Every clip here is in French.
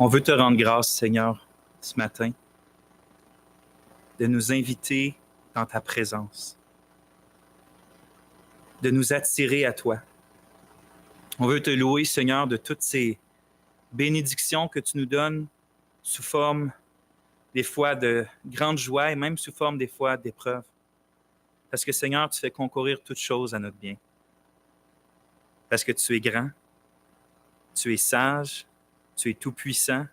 On veut te rendre grâce, Seigneur, ce matin, de nous inviter dans ta présence, de nous attirer à toi. On veut te louer, Seigneur, de toutes ces bénédictions que tu nous donnes sous forme des fois de grande joie et même sous forme des fois d'épreuves. Parce que, Seigneur, tu fais concourir toutes choses à notre bien. Parce que tu es grand, tu es sage, tu es tout-puissant,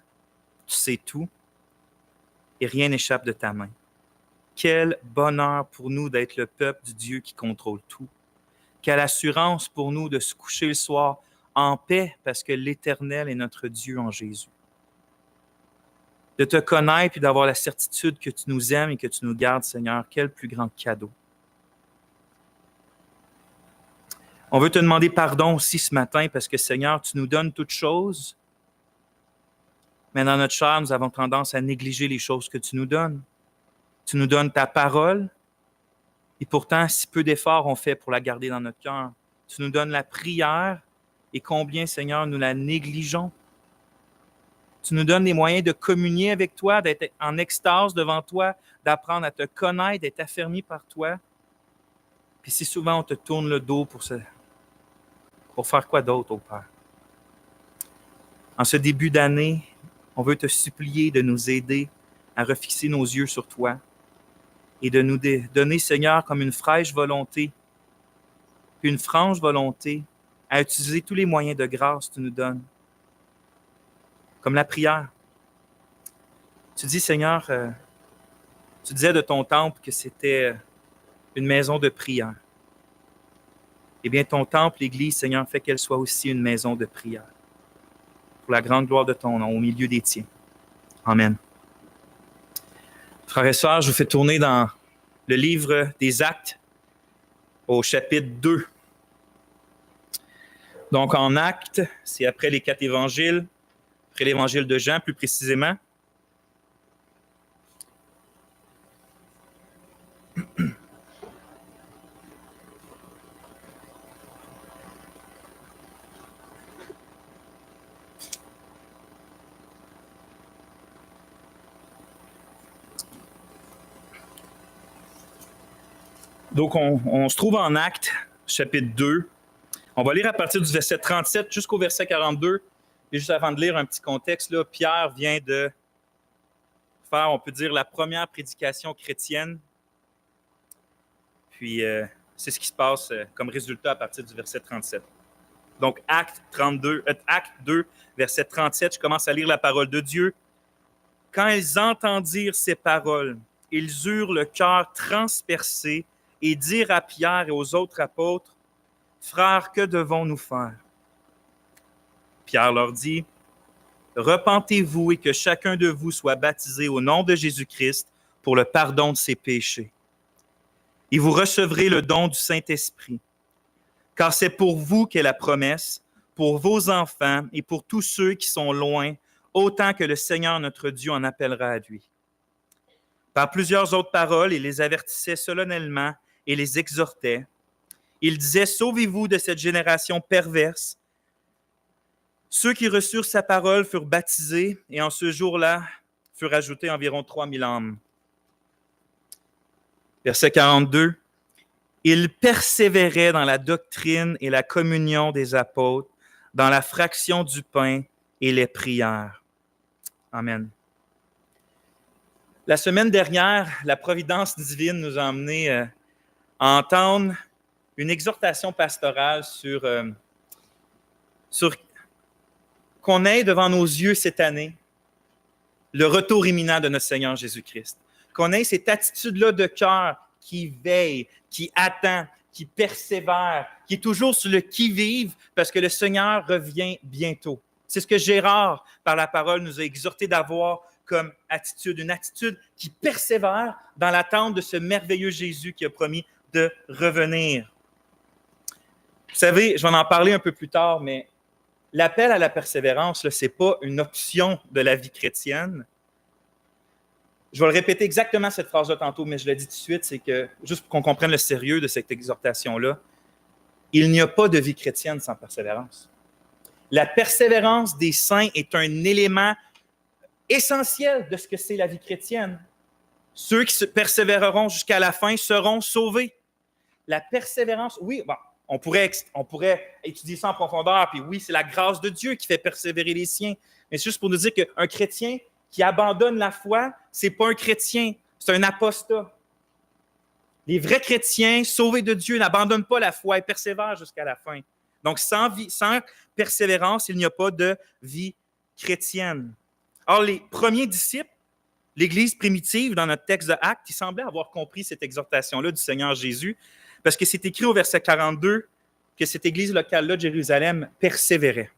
tu sais tout et rien n'échappe de ta main. Quel bonheur pour nous d'être le peuple du Dieu qui contrôle tout. Quelle assurance pour nous de se coucher le soir en paix parce que l'Éternel est notre Dieu en Jésus. De te connaître et d'avoir la certitude que tu nous aimes et que tu nous gardes, Seigneur, quel plus grand cadeau. On veut te demander pardon aussi ce matin parce que, Seigneur, tu nous donnes toutes choses, mais dans notre chair, nous avons tendance à négliger les choses que tu nous donnes. Tu nous donnes ta parole et pourtant, si peu d'efforts on fait pour la garder dans notre cœur. Tu nous donnes la prière et combien, Seigneur, nous la négligeons. Tu nous donnes les moyens de communier avec toi, d'être en extase devant toi, d'apprendre à te connaître, d'être affermi par toi. Puis si souvent on te tourne le dos pour faire quoi d'autre, ô Père? En ce début d'année, on veut te supplier de nous aider à refixer nos yeux sur toi et de nous donner, Seigneur, comme une fraîche volonté, puis une franche volonté à utiliser tous les moyens de grâce que tu nous donnes, comme la prière. Tu dis, Seigneur, tu disais de ton temple que c'était une maison de prière. Eh bien, ton temple, l'Église, Seigneur, fait qu'elle soit aussi une maison de prière. Pour la grande gloire de ton nom, au milieu des tiens. Amen. Frères et sœurs, je vous fais tourner dans le livre des Actes, au chapitre 2. Donc, en Actes, c'est après les 4 évangiles, après l'évangile de Jean, plus précisément. Donc, on se trouve en Actes, chapitre 2. On va lire à partir du verset 37 jusqu'au verset 42. Et juste avant de lire un petit contexte, là, Pierre vient de faire, on peut dire, la première prédication chrétienne. Puis, c'est ce qui se passe comme résultat à partir du verset 37. Donc, Acte 2, verset 37, je commence à lire la parole de Dieu. « Quand ils entendirent ces paroles, ils eurent le cœur transpercé et dirent à Pierre et aux autres apôtres, « Frères, que devons-nous faire? » Pierre leur dit, « Repentez-vous et que chacun de vous soit baptisé au nom de Jésus-Christ pour le pardon de ses péchés. Et vous recevrez le don du Saint-Esprit. Car c'est pour vous qu'est la promesse, pour vos enfants et pour tous ceux qui sont loin, autant que le Seigneur notre Dieu en appellera à lui. » Par plusieurs autres paroles, il les avertissait solennellement et les exhortait. Il disait, « Sauvez-vous de cette génération perverse. » Ceux qui reçurent sa parole furent baptisés et en ce jour-là furent ajoutés environ 3000 âmes. Verset 42. Ils persévéraient dans la doctrine et la communion des apôtres, dans la fraction du pain et les prières. Amen. La semaine dernière, la providence divine nous a amenés à entendre une exhortation pastorale sur qu'on ait devant nos yeux cette année le retour imminent de notre Seigneur Jésus-Christ. Qu'on ait cette attitude-là de cœur qui veille, qui attend, qui persévère, qui est toujours sur le qui-vive parce que le Seigneur revient bientôt. C'est ce que Gérard, par la parole, nous a exhorté d'avoir comme attitude, une attitude qui persévère dans l'attente de ce merveilleux Jésus qui a promis de revenir. Vous savez, je vais en parler un peu plus tard, mais l'appel à la persévérance, ce n'est pas une option de la vie chrétienne. Je vais le répéter exactement cette phrase-là tantôt, mais je le dis tout de suite, c'est que, juste pour qu'on comprenne le sérieux de cette exhortation-là, il n'y a pas de vie chrétienne sans persévérance. La persévérance des saints est un élément essentiel de ce que c'est la vie chrétienne. Ceux qui persévéreront jusqu'à la fin seront sauvés. La persévérance, oui, bon, on pourrait étudier ça en profondeur, puis oui, c'est la grâce de Dieu qui fait persévérer les siens. Mais c'est juste pour nous dire qu'un chrétien qui abandonne la foi, c'est pas un chrétien, c'est un apostat. Les vrais chrétiens, sauvés de Dieu, n'abandonnent pas la foi et persévèrent jusqu'à la fin. Donc, sans persévérance, il n'y a pas de vie chrétienne. Or, les premiers disciples, l'Église primitive, dans notre texte de Actes, ils semblaient avoir compris cette exhortation-là du Seigneur Jésus, parce que c'est écrit au verset 42 que cette Église locale-là de Jérusalem persévérait.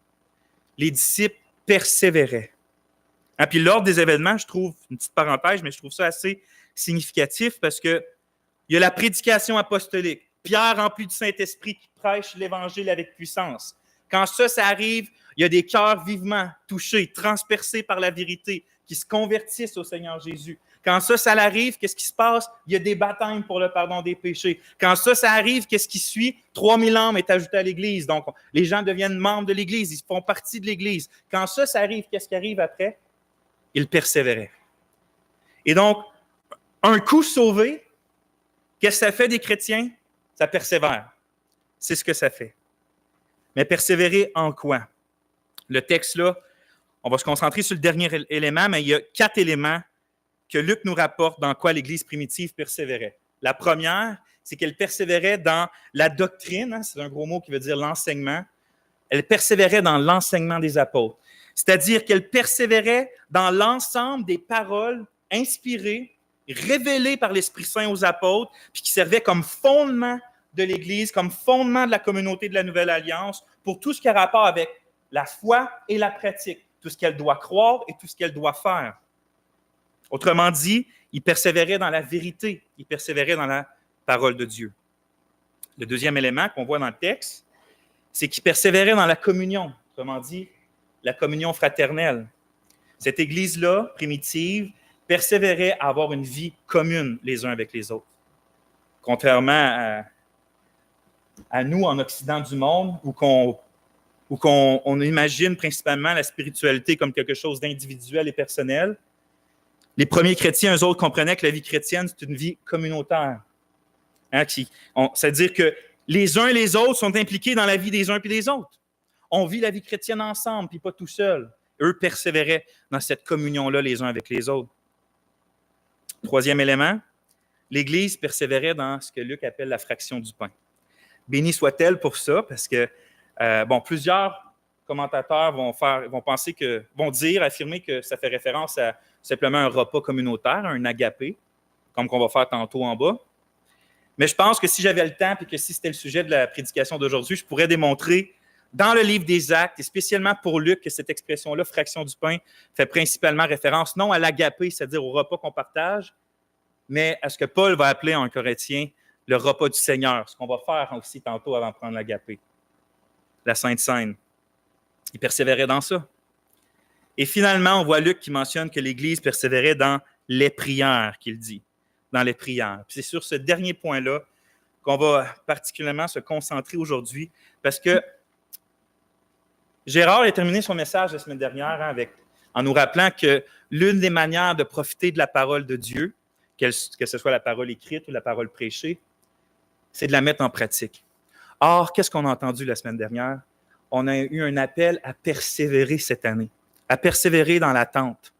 Les disciples persévéraient. Et puis, l'ordre des événements, je trouve, une petite parenthèse, mais je trouve ça assez significatif parce que il y a la prédication apostolique. Pierre, rempli du Saint-Esprit, qui prêche l'Évangile avec puissance. Quand ça arrive, il y a des cœurs vivement touchés, transpercés par la vérité, qui se convertissent au Seigneur Jésus. Quand ça arrive, qu'est-ce qui se passe? Il y a des baptêmes pour le pardon des péchés. Quand ça arrive, qu'est-ce qui suit? 3000 âmes est ajouté à l'Église. Donc, les gens deviennent membres de l'Église, ils font partie de l'Église. Quand ça arrive, qu'est-ce qui arrive après? Ils persévéraient. Et donc, un coup sauvé, qu'est-ce que ça fait des chrétiens? Ça persévère. C'est ce que ça fait. Mais persévérer en quoi? Le texte là, on va se concentrer sur le dernier élément, mais il y a 4 éléments que Luc nous rapporte dans quoi l'Église primitive persévérait. La première, c'est qu'elle persévérait dans la doctrine, hein, c'est un gros mot qui veut dire l'enseignement. Elle persévérait dans l'enseignement des apôtres. C'est-à-dire qu'elle persévérait dans l'ensemble des paroles inspirées, révélées par l'Esprit Saint aux apôtres, puis qui servaient comme fondement de l'Église, comme fondement de la communauté de la Nouvelle Alliance, pour tout ce qui a rapport avec la foi et la pratique, tout ce qu'elle doit croire et tout ce qu'elle doit faire. Autrement dit, il persévérait dans la vérité, il persévérait dans la parole de Dieu. Le deuxième élément qu'on voit dans le texte, c'est qu'il persévérait dans la communion, autrement dit, la communion fraternelle. Cette Église-là, primitive, persévérait à avoir une vie commune les uns avec les autres. Contrairement à nous en Occident du monde, où on imagine principalement la spiritualité comme quelque chose d'individuel et personnel, les premiers chrétiens, eux autres, comprenaient que la vie chrétienne, c'est une vie communautaire. Hein, c'est-à-dire que les uns et les autres sont impliqués dans la vie des uns et des autres. On vit la vie chrétienne ensemble, puis pas tout seul. Eux persévéraient dans cette communion-là les uns avec les autres. Troisième élément, l'Église persévérait dans ce que Luc appelle la fraction du pain. Béni soit-elle pour ça, parce que plusieurs commentateurs vont affirmer que ça fait référence à simplement un repas communautaire, un agapé, comme qu'on va faire tantôt en bas. Mais je pense que si j'avais le temps et que si c'était le sujet de la prédication d'aujourd'hui, je pourrais démontrer dans le livre des Actes, et spécialement pour Luc, que cette expression-là, fraction du pain, fait principalement référence non à l'agapé, c'est-à-dire au repas qu'on partage, mais à ce que Paul va appeler en Corinthiens le repas du Seigneur, ce qu'on va faire aussi tantôt avant de prendre l'agapé, la Sainte Seine. Il persévérait dans ça. Et finalement, on voit Luc qui mentionne que l'Église persévérait dans les prières, qu'il dit, dans les prières. Puis c'est sur ce dernier point-là qu'on va particulièrement se concentrer aujourd'hui, parce que Gérard a terminé son message la semaine dernière en nous rappelant que l'une des manières de profiter de la parole de Dieu, que ce soit la parole écrite ou la parole prêchée, c'est de la mettre en pratique. Or, qu'est-ce qu'on a entendu la semaine dernière? On a eu un appel à persévérer cette année, à persévérer dans l'attente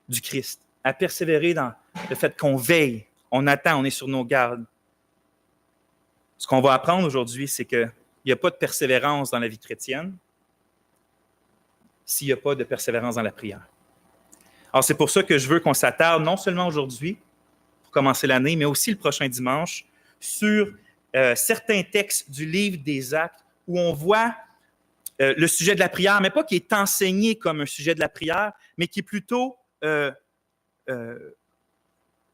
du Christ, à persévérer dans le fait qu'on veille, on attend, on est sur nos gardes. Ce qu'on va apprendre aujourd'hui, c'est qu'il n'y a pas de persévérance dans la vie chrétienne s'il n'y a pas de persévérance dans la prière. Alors, c'est pour ça que je veux qu'on s'attarde non seulement aujourd'hui, pour commencer l'année, mais aussi le prochain dimanche, sur certains textes du livre des Actes où on voit le sujet de la prière, mais pas qui est enseigné comme un sujet de la prière, mais qui est plutôt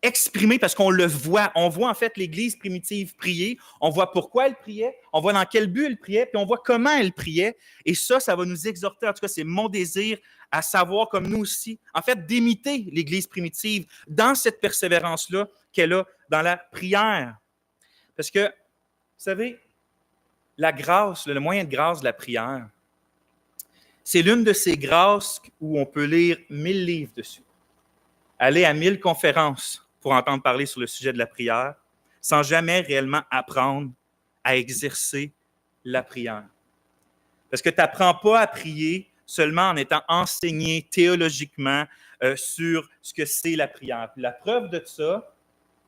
exprimé parce qu'on le voit. On voit en fait l'Église primitive prier, on voit pourquoi elle priait, on voit dans quel but elle priait, puis on voit comment elle priait. Et ça va nous exhorter, en tout cas c'est mon désir, à savoir comme nous aussi, en fait d'imiter l'Église primitive dans cette persévérance-là qu'elle a dans la prière. Parce que, vous savez, la grâce, le moyen de grâce de la prière, C'est l'une de ces grâces où on peut lire 1000 livres dessus, aller à 1000 conférences pour entendre parler sur le sujet de la prière, sans jamais réellement apprendre à exercer la prière. Parce que tu n'apprends pas à prier seulement en étant enseigné théologiquement sur ce que c'est la prière. Puis la preuve de ça,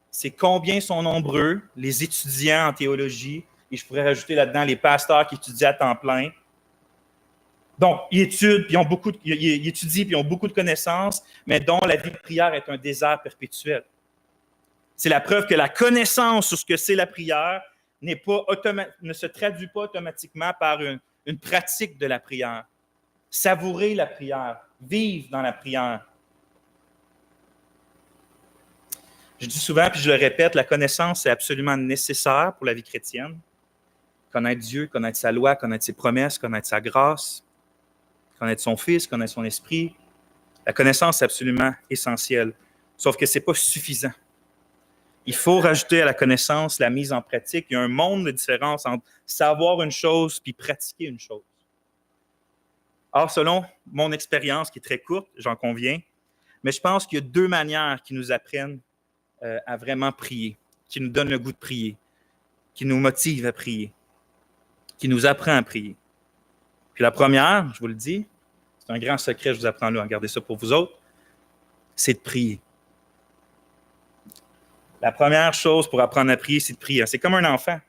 c'est combien sont nombreux les étudiants en théologie, et je pourrais rajouter là-dedans les pasteurs qui étudient à temps plein. Donc, ils étudient, puis ils étudient, puis ils ont beaucoup de connaissances, mais dont la vie de prière est un désert perpétuel. C'est la preuve que la connaissance sur ce que c'est la prière ne se traduit pas automatiquement par une pratique de la prière. Savourer la prière, vivre dans la prière. Je dis souvent, puis je le répète, la connaissance est absolument nécessaire pour la vie chrétienne. Connaître Dieu, connaître sa loi, connaître ses promesses, connaître sa grâce, connaître son Fils, connaître son Esprit. La connaissance est absolument essentielle, sauf que ce n'est pas suffisant. Il faut rajouter à la connaissance la mise en pratique. Il y a un monde de différence entre savoir une chose puis pratiquer une chose. Or, selon mon expérience, qui est très courte, j'en conviens, mais je pense qu'il y a 2 manières qui nous apprennent à vraiment prier, qui nous donnent le goût de prier, qui nous motivent à prier, qui nous apprend à prier. Puis la première, je vous le dis, c'est un grand secret, je vous apprends là, gardez ça pour vous autres, c'est de prier. La première chose pour apprendre à prier, c'est de prier. C'est comme un enfant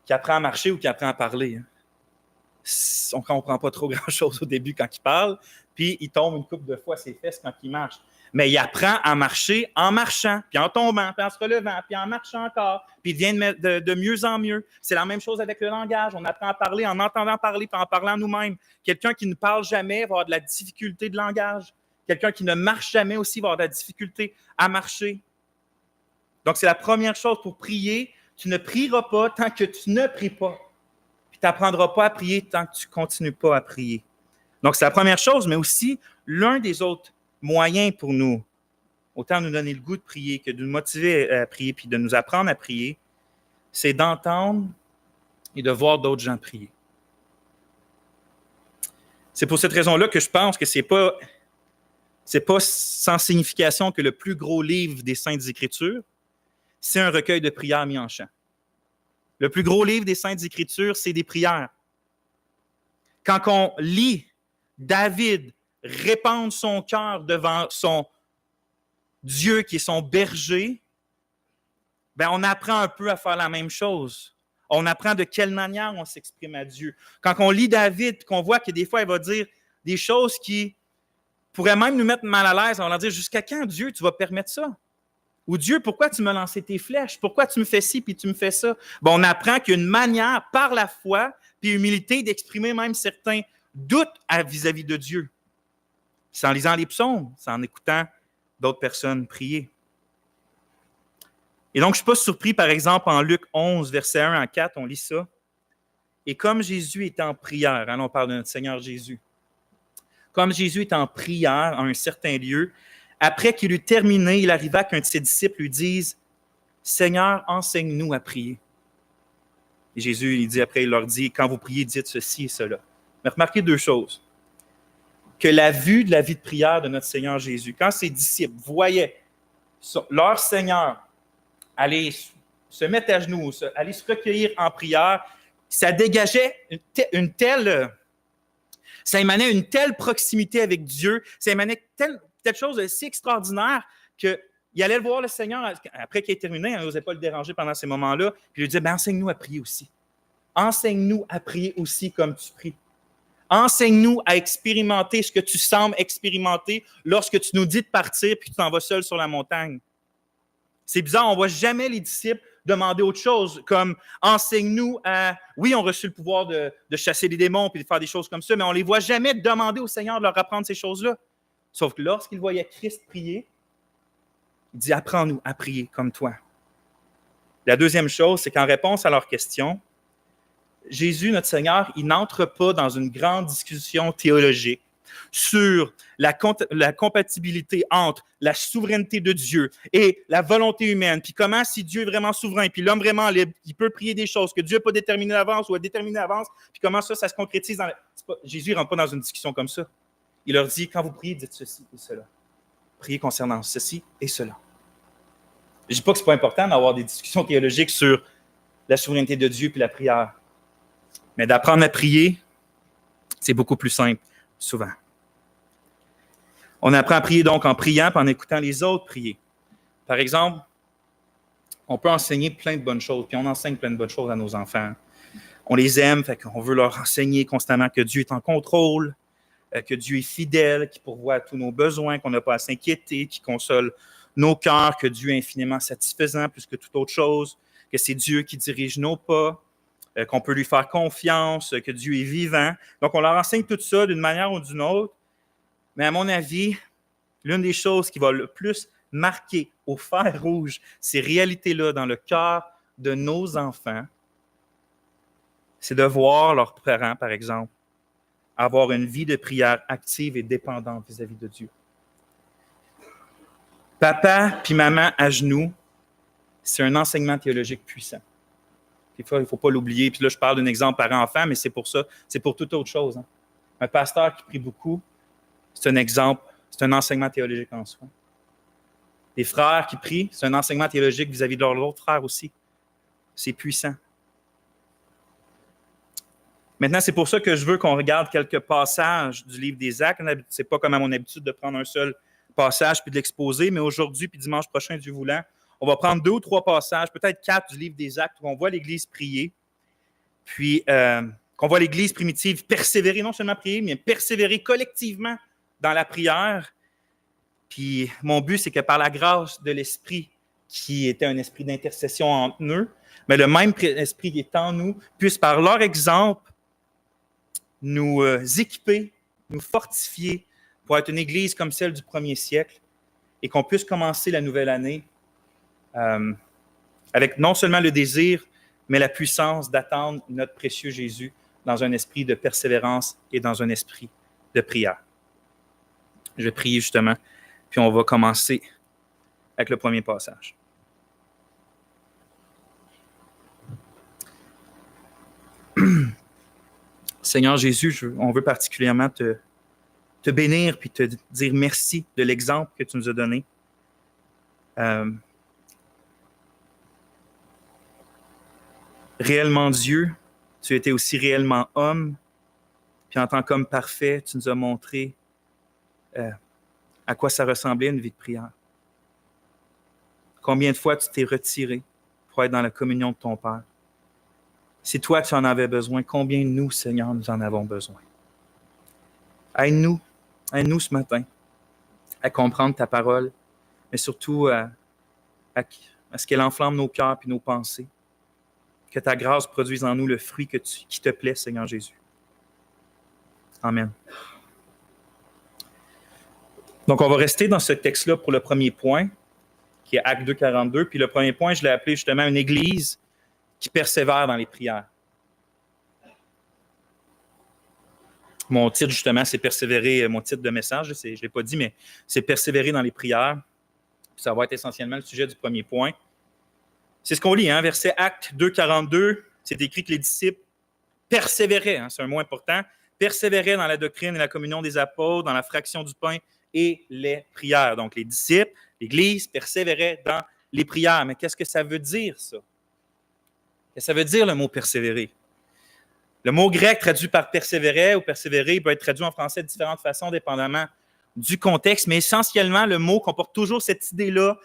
qui apprend à marcher ou qui apprend à parler. On ne comprend pas trop grand-chose au début quand il parle, puis il tombe une couple de fois ses fesses quand il marche. Mais il apprend à marcher en marchant, puis en tombant, puis en se relevant, puis en marchant encore, puis il devient de mieux en mieux. C'est la même chose avec le langage. On apprend à parler en entendant parler, puis en parlant nous-mêmes. Quelqu'un qui ne parle jamais va avoir de la difficulté de langage. Quelqu'un qui ne marche jamais aussi va avoir de la difficulté à marcher. Donc, c'est la première chose pour prier. Tu ne prieras pas tant que tu ne pries pas. Puis tu n'apprendras pas à prier tant que tu ne continues pas à prier. Donc, c'est la première chose, mais aussi l'un des autres moyens pour nous, autant nous donner le goût de prier que de nous motiver à prier puis de nous apprendre à prier, c'est d'entendre et de voir d'autres gens prier. C'est pour cette raison-là que je pense que c'est pas sans signification que le plus gros livre des Saintes Écritures, c'est un recueil de prières mis en chant. Le plus gros livre des Saintes Écritures, c'est des prières. Quand on lit David répandre son cœur devant son Dieu qui est son berger, ben on apprend un peu à faire la même chose. On apprend de quelle manière on s'exprime à Dieu. Quand on lit David, qu'on voit que des fois, il va dire des choses qui pourraient même nous mettre mal à l'aise, on va leur dire « Jusqu'à quand, Dieu, tu vas permettre ça? » Ou « Dieu, pourquoi tu m'as lancé tes flèches? Pourquoi tu me fais ci puis tu me fais ça? » On apprend qu'il y a une manière, par la foi puis l'humilité, d'exprimer même certains doutes vis-à-vis de Dieu. C'est en lisant les psaumes, c'est en écoutant d'autres personnes prier. Et donc, je ne suis pas surpris, par exemple, en Luc 11, verset 1 à 4, on lit ça. « Et comme Jésus était en prière, on parle de notre Seigneur Jésus, comme Jésus était en prière à un certain lieu, après qu'il eut terminé, il arriva qu'un de ses disciples lui dise « Seigneur, enseigne-nous à prier. » Et Jésus, il leur dit « Quand vous priez, dites ceci et cela. » Mais remarquez 2 choses. Que la vue de la vie de prière de notre Seigneur Jésus, quand ses disciples voyaient leur Seigneur aller se mettre à genoux, aller se recueillir en prière, ça dégageait ça émanait une telle proximité avec Dieu, ça émanait telle chose de si extraordinaire qu'il allait voir le Seigneur, après qu'il ait terminé, il n'osait pas le déranger pendant ces moments-là, puis il lui disait, enseigne-nous à prier aussi. Enseigne-nous à prier aussi comme tu pries. Enseigne-nous à expérimenter ce que tu sembles expérimenter lorsque tu nous dis de partir puis que tu t'en vas seul sur la montagne. C'est bizarre, on ne voit jamais les disciples demander autre chose, comme enseigne-nous à... Oui, on a reçu le pouvoir de chasser les démons puis de faire des choses comme ça, mais on ne les voit jamais demander au Seigneur de leur apprendre ces choses-là. Sauf que lorsqu'ils voyaient Christ prier, il dit « Apprends-nous à prier comme toi ». La deuxième chose, c'est qu'en réponse à leurs questions, Jésus, notre Seigneur, il n'entre pas dans une grande discussion théologique sur la compatibilité entre la souveraineté de Dieu et la volonté humaine, puis comment si Dieu est vraiment souverain, puis l'homme vraiment libre, il peut prier des choses que Dieu n'a pas déterminées d'avance ou a déterminées d'avance, puis comment ça se concrétise dans Jésus ne rentre pas dans une discussion comme ça. Il leur dit, quand vous priez, dites ceci et cela. Priez concernant ceci et cela. Je ne dis pas que ce n'est pas important d'avoir des discussions théologiques sur la souveraineté de Dieu puis la prière. Mais d'apprendre à prier, c'est beaucoup plus simple, souvent. On apprend à prier donc en priant et en écoutant les autres prier. Par exemple, on peut enseigner plein de bonnes choses, puis on enseigne plein de bonnes choses à nos enfants. On les aime, fait qu'on veut leur enseigner constamment que Dieu est en contrôle, que Dieu est fidèle, qu'il pourvoit à tous nos besoins, qu'on n'a pas à s'inquiéter, qu'il console nos cœurs, que Dieu est infiniment satisfaisant plus que toute autre chose, que c'est Dieu qui dirige nos pas, qu'on peut lui faire confiance, que Dieu est vivant. Donc, on leur enseigne tout ça d'une manière ou d'une autre. Mais à mon avis, l'une des choses qui va le plus marquer au fer rouge ces réalités-là dans le cœur de nos enfants, c'est de voir leurs parents, par exemple, avoir une vie de prière active et dépendante vis-à-vis de Dieu. Papa puis maman à genoux, c'est un enseignement théologique puissant. Des fois, il ne faut pas l'oublier. Puis là, je parle d'un exemple parent-enfant, mais c'est pour ça, c'est pour toute autre chose. Hein. Un pasteur qui prie beaucoup, c'est un exemple, c'est un enseignement théologique en soi. Des frères qui prient, c'est un enseignement théologique vis-à-vis de leurs autres frères aussi. C'est puissant. Maintenant, c'est pour ça que je veux qu'on regarde quelques passages du livre des Actes. Ce n'est pas comme à mon habitude de prendre un seul passage puis de l'exposer, mais aujourd'hui puis dimanche prochain, Dieu voulant, on va prendre 2 ou 3 passages, peut-être 4 du livre des Actes, où on voit l'Église prier, puis qu'on voit l'Église primitive persévérer, non seulement prier, mais persévérer collectivement dans la prière. Puis mon but, c'est que par la grâce de l'Esprit, qui était un esprit d'intercession entre eux, mais le même esprit qui est en nous, puisse par leur exemple nous équiper, nous fortifier pour être une Église comme celle du premier siècle et qu'on puisse commencer la nouvelle année avec non seulement le désir, mais la puissance d'attendre notre précieux Jésus dans un esprit de persévérance et dans un esprit de prière. Je vais prier justement, puis on va commencer avec le premier passage. Seigneur Jésus, on veut particulièrement te bénir puis te dire merci de l'exemple que tu nous as donné. Réellement Dieu, tu étais aussi réellement homme, puis en tant qu'homme parfait, tu nous as montré à quoi ça ressemblait une vie de prière. Combien de fois tu t'es retiré pour être dans la communion de ton Père. Si toi, tu en avais besoin, combien nous, Seigneur, nous en avons besoin? Aide-nous ce matin à comprendre ta parole, mais surtout à ce qu'elle enflamme nos cœurs et nos pensées. Que ta grâce produise en nous le fruit qui te plaît, Seigneur Jésus. Amen. Donc, on va rester dans ce texte-là pour le premier point, qui est Actes 2, 42. Puis le premier point, je l'ai appelé justement une église qui persévère dans les prières. Mon titre, justement, c'est persévérer, mon titre de message, je ne l'ai pas dit, mais c'est persévérer dans les prières. Puis ça va être essentiellement le sujet du premier point. C'est ce qu'on lit, hein, verset Actes 2, 42. C'est écrit que les disciples persévéraient, hein, c'est un mot important, persévéraient dans la doctrine et la communion des apôtres, dans la fraction du pain et les prières. Donc, les disciples, l'Église persévérait dans les prières. Mais qu'est-ce que ça veut dire, ça? Qu'est-ce que ça veut dire, le mot persévérer? Le mot grec traduit par persévérer ou persévérer peut être traduit en français de différentes façons, dépendamment du contexte, mais essentiellement, le mot comporte toujours cette idée-là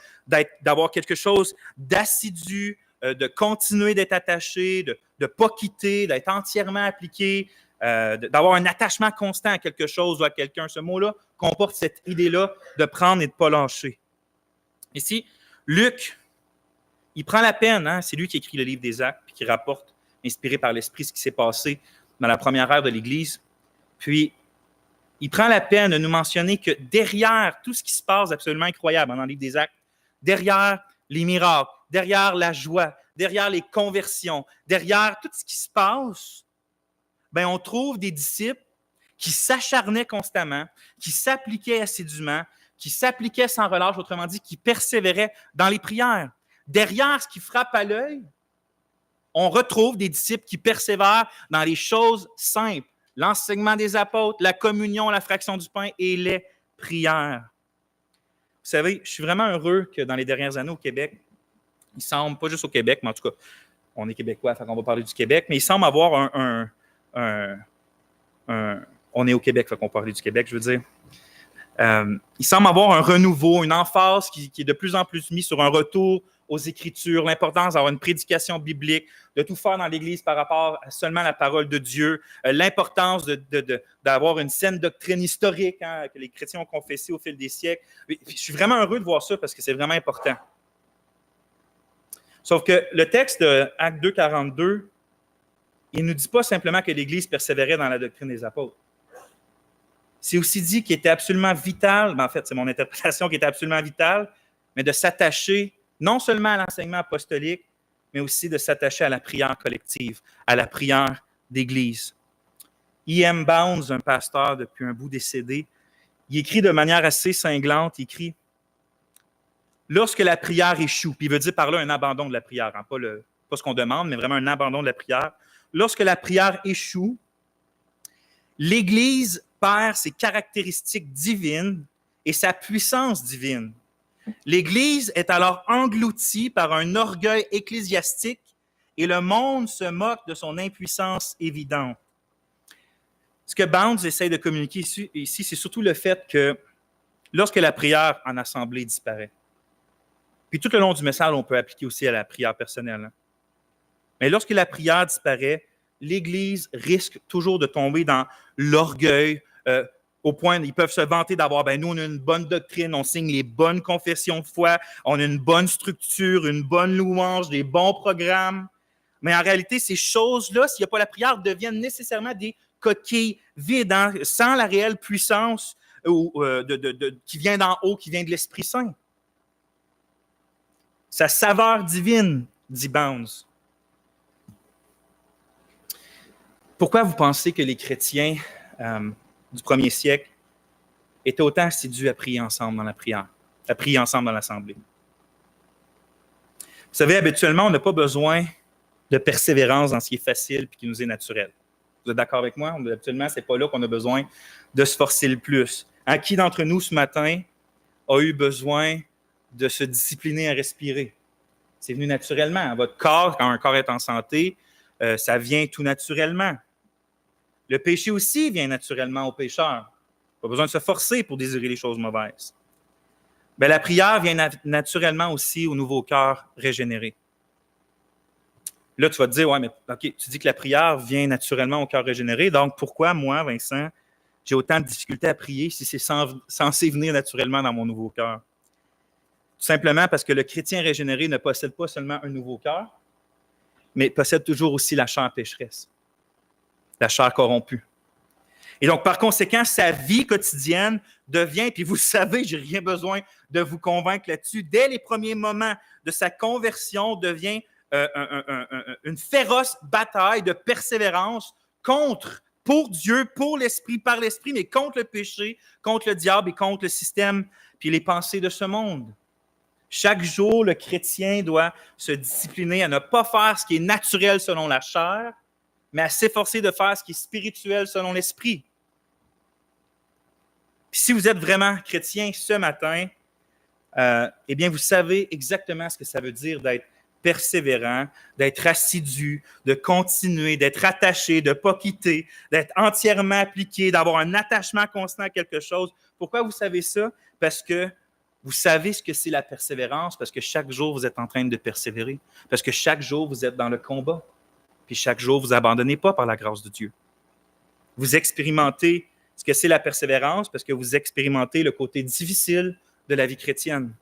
d'avoir quelque chose d'assidu, de continuer d'être attaché, de ne pas quitter, d'être entièrement appliqué, d'avoir un attachement constant à quelque chose ou à quelqu'un. Ce mot-là comporte cette idée-là de prendre et de ne pas lâcher. Ici, Luc, il prend la peine, hein, c'est lui qui écrit le livre des Actes, puis qui rapporte, inspiré par l'Esprit, ce qui s'est passé dans la première ère de l'Église. Puis, il prend la peine de nous mentionner que derrière tout ce qui se passe absolument incroyable dans le livre des Actes, derrière les miracles, derrière la joie, derrière les conversions, derrière tout ce qui se passe, ben on trouve des disciples qui s'acharnait constamment, qui s'appliquait assidûment, qui s'appliquait sans relâche, autrement dit, qui persévérait dans les prières. Derrière ce qui frappe à l'œil, on retrouve des disciples qui persévèrent dans les choses simples, l'enseignement des apôtres, la communion, la fraction du pain et les prières. Vous savez, je suis vraiment heureux que dans les dernières années au Québec, il semble, pas juste au Québec, mais en tout cas, on est québécois, fait qu'on va parler du Québec, mais il semble avoir on est au Québec, fait qu'on va parler du Québec, je veux dire. Il semble avoir un renouveau, une emphase qui est de plus en plus mise sur un retour aux Écritures, l'importance d'avoir une prédication biblique, de tout faire dans l'Église par rapport à seulement la parole de Dieu, l'importance d'avoir une saine doctrine historique que les chrétiens ont confessée au fil des siècles. Je suis vraiment heureux de voir ça parce que c'est vraiment important. Sauf que le texte de Actes 2, 42, il ne nous dit pas simplement que l'Église persévérait dans la doctrine des apôtres. C'est aussi dit qu'il était absolument vital, en fait, c'est mon interprétation, qui était absolument vitale, mais de s'attacher non seulement à l'enseignement apostolique, mais aussi de s'attacher à la prière collective, à la prière d'Église. E.M. Bounds, un pasteur depuis un bout décédé, il écrit de manière assez cinglante, il écrit « Lorsque la prière échoue », puis il veut dire par là un abandon de la prière, hein, pas ce qu'on demande, mais vraiment un abandon de la prière. Lorsque la prière échoue, l'Église perd ses caractéristiques divines et sa puissance divine. L'Église est alors engloutie par un orgueil ecclésiastique et le monde se moque de son impuissance évidente. Ce que Bounds essaie de communiquer ici, c'est surtout le fait que lorsque la prière en assemblée disparaît, puis tout le long du message, on peut appliquer aussi à la prière personnelle, hein. Mais lorsque la prière disparaît, l'Église risque toujours de tomber dans l'orgueil, au point ils peuvent se vanter d'avoir, nous, on a une bonne doctrine, on signe les bonnes confessions de foi, on a une bonne structure, une bonne louange, des bons programmes. Mais en réalité, ces choses-là, s'il n'y a pas la prière, deviennent nécessairement des coquilles vides, hein, sans la réelle puissance qui vient d'en haut, qui vient de l'Esprit Saint. Sa saveur divine, dit Bounds. Pourquoi vous pensez que les chrétiens du premier siècle étaient autant assidus à prier ensemble dans la prière, à prier ensemble dans l'assemblée? Vous savez, habituellement, on n'a pas besoin de persévérance dans ce qui est facile et qui nous est naturel. Vous êtes d'accord avec moi? Habituellement, ce n'est pas là qu'on a besoin de se forcer le plus. Hein, qui d'entre nous, ce matin, a eu besoin de se discipliner à respirer? C'est venu naturellement. Votre corps, quand un corps est en santé, ça vient tout naturellement. Le péché aussi vient naturellement au pécheur. Pas besoin de se forcer pour désirer les choses mauvaises. Bien, la prière vient naturellement aussi au nouveau cœur régénéré. Là, tu vas te dire, ouais, mais OK, tu dis que la prière vient naturellement au cœur régénéré, donc pourquoi moi, Vincent, j'ai autant de difficultés à prier si c'est censé venir naturellement dans mon nouveau cœur? Tout simplement parce que le chrétien régénéré ne possède pas seulement un nouveau cœur, mais possède toujours aussi la chair pécheresse, la chair corrompue. Et donc, par conséquent, sa vie quotidienne devient, puis vous le savez, je n'ai rien besoin de vous convaincre là-dessus, dès les premiers moments de sa conversion, devient une féroce bataille de persévérance pour Dieu, pour l'Esprit, par l'Esprit, mais contre le péché, contre le diable et contre le système, puis les pensées de ce monde. Chaque jour, le chrétien doit se discipliner à ne pas faire ce qui est naturel selon la chair, mais à s'efforcer de faire ce qui est spirituel selon l'Esprit. Puis si vous êtes vraiment chrétien ce matin, eh bien, vous savez exactement ce que ça veut dire d'être persévérant, d'être assidu, de continuer, d'être attaché, de ne pas quitter, d'être entièrement appliqué, d'avoir un attachement constant à quelque chose. Pourquoi vous savez ça? Parce que vous savez ce que c'est la persévérance, parce que chaque jour, vous êtes en train de persévérer, parce que chaque jour, vous êtes dans le combat, puis chaque jour, vous n'abandonnez pas par la grâce de Dieu. Vous expérimentez ce que c'est la persévérance, parce que vous expérimentez le côté difficile de la vie chrétienne.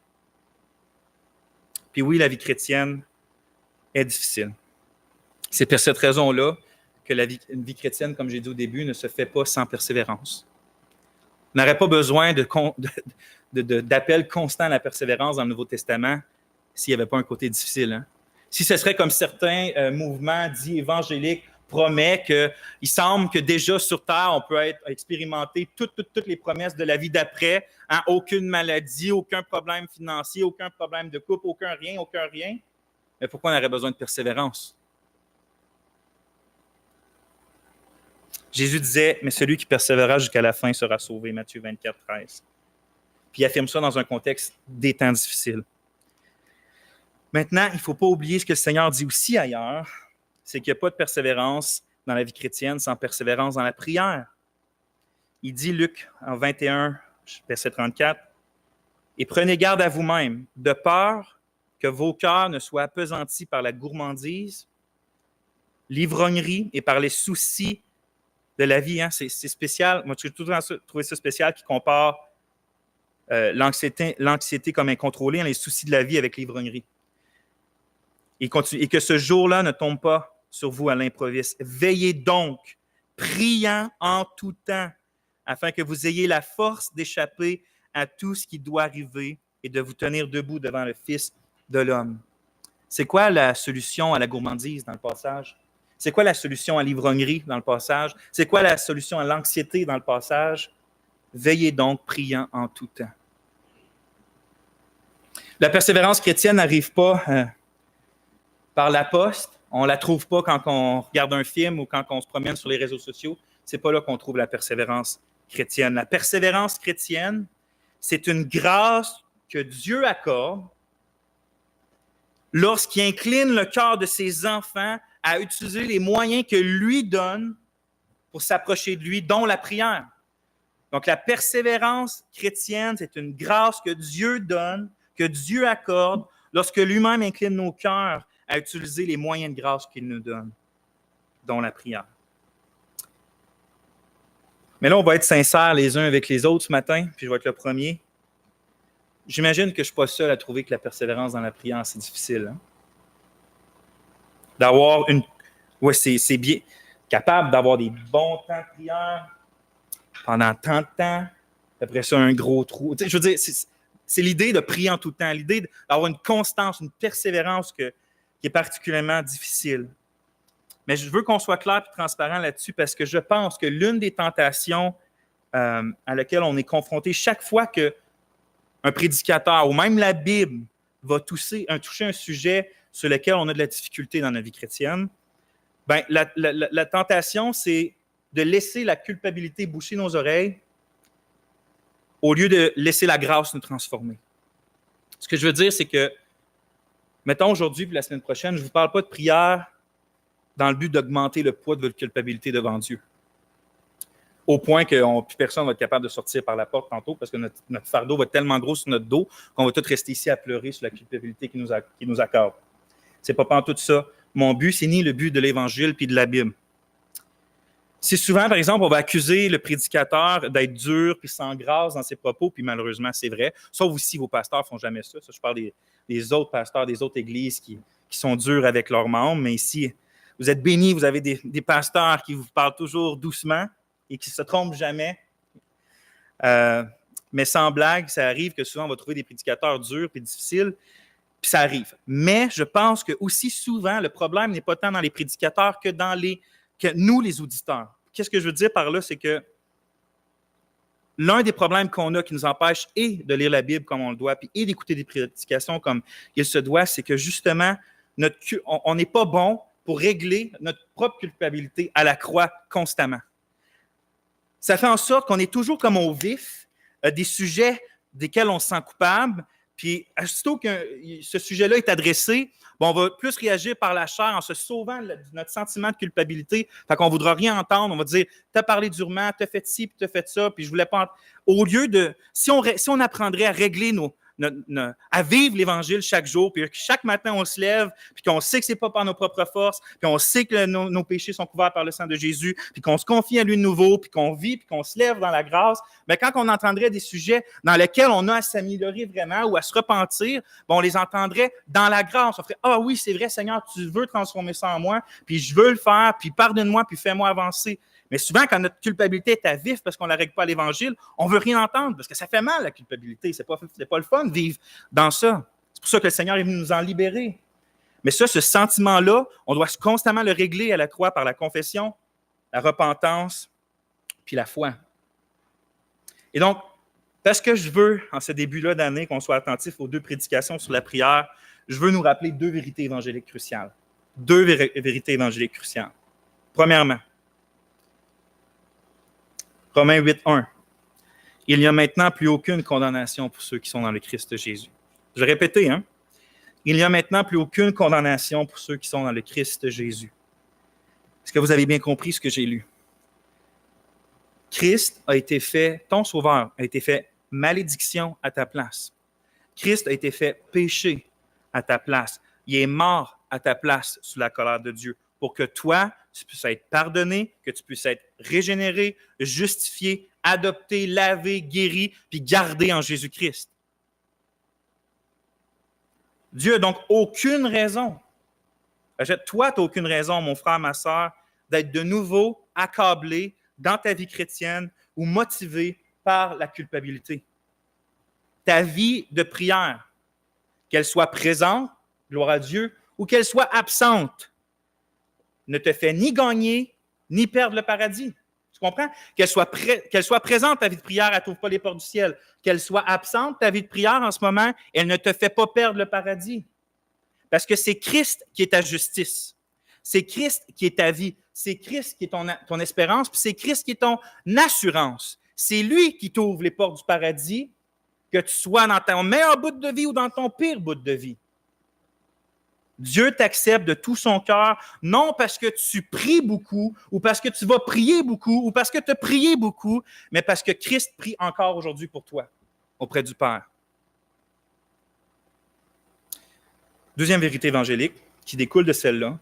Puis oui, la vie chrétienne est difficile. C'est pour cette raison-là que une vie chrétienne, comme j'ai dit au début, ne se fait pas sans persévérance. On n'aurait pas besoin d'appel constant à la persévérance dans le Nouveau Testament s'il n'y avait pas un côté difficile. Hein? Si ce serait comme certains mouvements dits évangéliques promet qu'il semble que déjà sur Terre, on peut expérimenter toutes les promesses de la vie d'après. Hein? Aucune maladie, aucun problème financier, aucun problème de couple, aucun rien. Mais pourquoi on aurait besoin de persévérance? Jésus disait, mais celui qui persévérera jusqu'à la fin sera sauvé, Matthieu 24, 13. Puis il affirme ça dans un contexte des temps difficiles. Maintenant, il ne faut pas oublier ce que le Seigneur dit aussi ailleurs, c'est qu'il n'y a pas de persévérance dans la vie chrétienne sans persévérance dans la prière. Il dit, Luc, en 21, verset 34, « Et prenez garde à vous-même, de peur que vos cœurs ne soient appesantis par la gourmandise, l'ivrognerie et par les soucis de la vie. » Hein? C'est spécial. Moi, j'ai toujours trouvé ça spécial qui compare l'anxiété comme incontrôlée, hein, les soucis de la vie avec l'ivrognerie. Et que ce jour-là ne tombe pas sur vous à l'improviste. Veillez donc, priant en tout temps, afin que vous ayez la force d'échapper à tout ce qui doit arriver et de vous tenir debout devant le Fils de l'homme. C'est quoi la solution à la gourmandise dans le passage? C'est quoi la solution à l'ivrognerie dans le passage? C'est quoi la solution à l'anxiété dans le passage? Veillez donc, priant en tout temps. La persévérance chrétienne n'arrive pas par la poste. On ne la trouve pas quand on regarde un film ou quand on se promène sur les réseaux sociaux. Ce n'est pas là qu'on trouve la persévérance chrétienne. La persévérance chrétienne, c'est une grâce que Dieu accorde lorsqu'il incline le cœur de ses enfants à utiliser les moyens que lui donne pour s'approcher de lui, dont la prière. Donc, la persévérance chrétienne, c'est une grâce que Dieu donne, que Dieu accorde lorsque lui-même incline nos cœurs à utiliser les moyens de grâce qu'il nous donne, dont la prière. Mais là, on va être sincères les uns avec les autres ce matin, puis je vais être le premier. J'imagine que je ne suis pas seul à trouver que la persévérance dans la prière, c'est difficile. Hein? D'avoir une... Oui, c'est bien. Capable d'avoir des bons temps de prière pendant tant de temps, après ça, un gros trou. Tu sais, je veux dire, c'est l'idée de prier en tout temps, l'idée d'avoir une constance, une persévérance qui est particulièrement difficile. Mais je veux qu'on soit clair et transparent là-dessus parce que je pense que l'une des tentations à laquelle on est confronté chaque fois qu'un prédicateur ou même la Bible va toucher un sujet sur lequel on a de la difficulté dans notre vie chrétienne, ben, la tentation, c'est de laisser la culpabilité boucher nos oreilles au lieu de laisser la grâce nous transformer. Ce que je veux dire, c'est que, mettons aujourd'hui puis la semaine prochaine, je ne vous parle pas de prière dans le but d'augmenter le poids de votre culpabilité devant Dieu. Au point que plus personne ne va être capable de sortir par la porte tantôt parce que notre fardeau va être tellement gros sur notre dos qu'on va tous rester ici à pleurer sur la culpabilité qu'il nous accorde. C'est pas en tout ça. Mon but, c'est ni le but de l'Évangile puis de la Bible. C'est souvent, par exemple, on va accuser le prédicateur d'être dur puis sans grâce dans ses propos, puis malheureusement, c'est vrai. Sauf aussi, vos pasteurs ne font jamais ça. Ça, je parle des autres pasteurs, des autres églises qui sont durs avec leurs membres. Mais ici, vous êtes bénis, vous avez des pasteurs qui vous parlent toujours doucement et qui ne se trompent jamais. Mais sans blague, ça arrive que souvent, on va trouver des prédicateurs durs et difficiles, puis ça arrive. Mais je pense que aussi souvent, le problème n'est pas tant dans les prédicateurs que que nous, les auditeurs. Qu'est-ce que je veux dire par là? C'est que l'un des problèmes qu'on a qui nous empêche et de lire la Bible comme on le doit, puis et d'écouter des prédications comme il se doit, c'est que justement, on n'est pas bon pour régler notre propre culpabilité à la croix constamment. Ça fait en sorte qu'on est toujours comme au vif des sujets desquels on se sent coupable, puis aussitôt que ce sujet-là est adressé, on va plus réagir par la chair en se sauvant de notre sentiment de culpabilité. Fait qu'on ne voudra rien entendre. On va dire, t'as parlé durement, t'as fait ci, puis t'as fait ça, puis je voulais pas... Au lieu de... Si on apprendrait à régler à vivre l'Évangile chaque jour, puis chaque matin on se lève, puis qu'on sait que c'est pas par nos propres forces, puis on sait que nos péchés sont couverts par le sang de Jésus, puis qu'on se confie à lui de nouveau, puis qu'on vit, puis qu'on se lève dans la grâce, mais quand on entendrait des sujets dans lesquels on a à s'améliorer vraiment ou à se repentir, on les entendrait dans la grâce. On ferait « Ah oui, c'est vrai, Seigneur, tu veux transformer ça en moi, puis je veux le faire, puis pardonne-moi, puis fais-moi avancer. » Mais souvent, quand notre culpabilité est à vif parce qu'on ne la règle pas à l'Évangile, on ne veut rien entendre parce que ça fait mal, la culpabilité. Ce n'est pas le fun de vivre dans ça. C'est pour ça que le Seigneur est venu nous en libérer. Mais ça, ce sentiment-là, on doit constamment le régler à la croix par la confession, la repentance, puis la foi. Et donc, parce que je veux, en ce début-là d'année, qu'on soit attentif aux 2 prédications sur la prière, je veux nous rappeler 2 vérités évangéliques cruciales. 2 vérités évangéliques cruciales. Premièrement, Romains 8:1. Il n'y a maintenant plus aucune condamnation pour ceux qui sont dans le Christ Jésus. Je vais répéter, hein? Il n'y a maintenant plus aucune condamnation pour ceux qui sont dans le Christ Jésus. Est-ce que vous avez bien compris ce que j'ai lu? Christ a été fait, ton sauveur a été fait malédiction à ta place. Christ a été fait péché à ta place. Il est mort à ta place sous la colère de Dieu pour que toi, tu puisses être pardonné, que tu puisses être régénéré, justifié, adopté, lavé, guéri, puis gardé en Jésus-Christ. Dieu n'a donc aucune raison. Toi, tu n'as aucune raison, mon frère, ma sœur, d'être de nouveau accablé dans ta vie chrétienne ou motivé par la culpabilité. Ta vie de prière, qu'elle soit présente, gloire à Dieu, ou qu'elle soit absente, ne te fait ni gagner, ni perdre le paradis. Tu comprends? Qu'elle soit présente, ta vie de prière, elle ne t'ouvre pas les portes du ciel. Qu'elle soit absente, ta vie de prière en ce moment, elle ne te fait pas perdre le paradis. Parce que c'est Christ qui est ta justice. C'est Christ qui est ta vie. C'est Christ qui est ton espérance, puis c'est Christ qui est ton assurance. C'est lui qui t'ouvre les portes du paradis, que tu sois dans ton meilleur bout de vie ou dans ton pire bout de vie. Dieu t'accepte de tout son cœur, non parce que tu pries beaucoup, ou parce que tu vas prier beaucoup, ou parce que tu as prié beaucoup, mais parce que Christ prie encore aujourd'hui pour toi, auprès du Père. Deuxième vérité évangélique, qui découle de celle-là,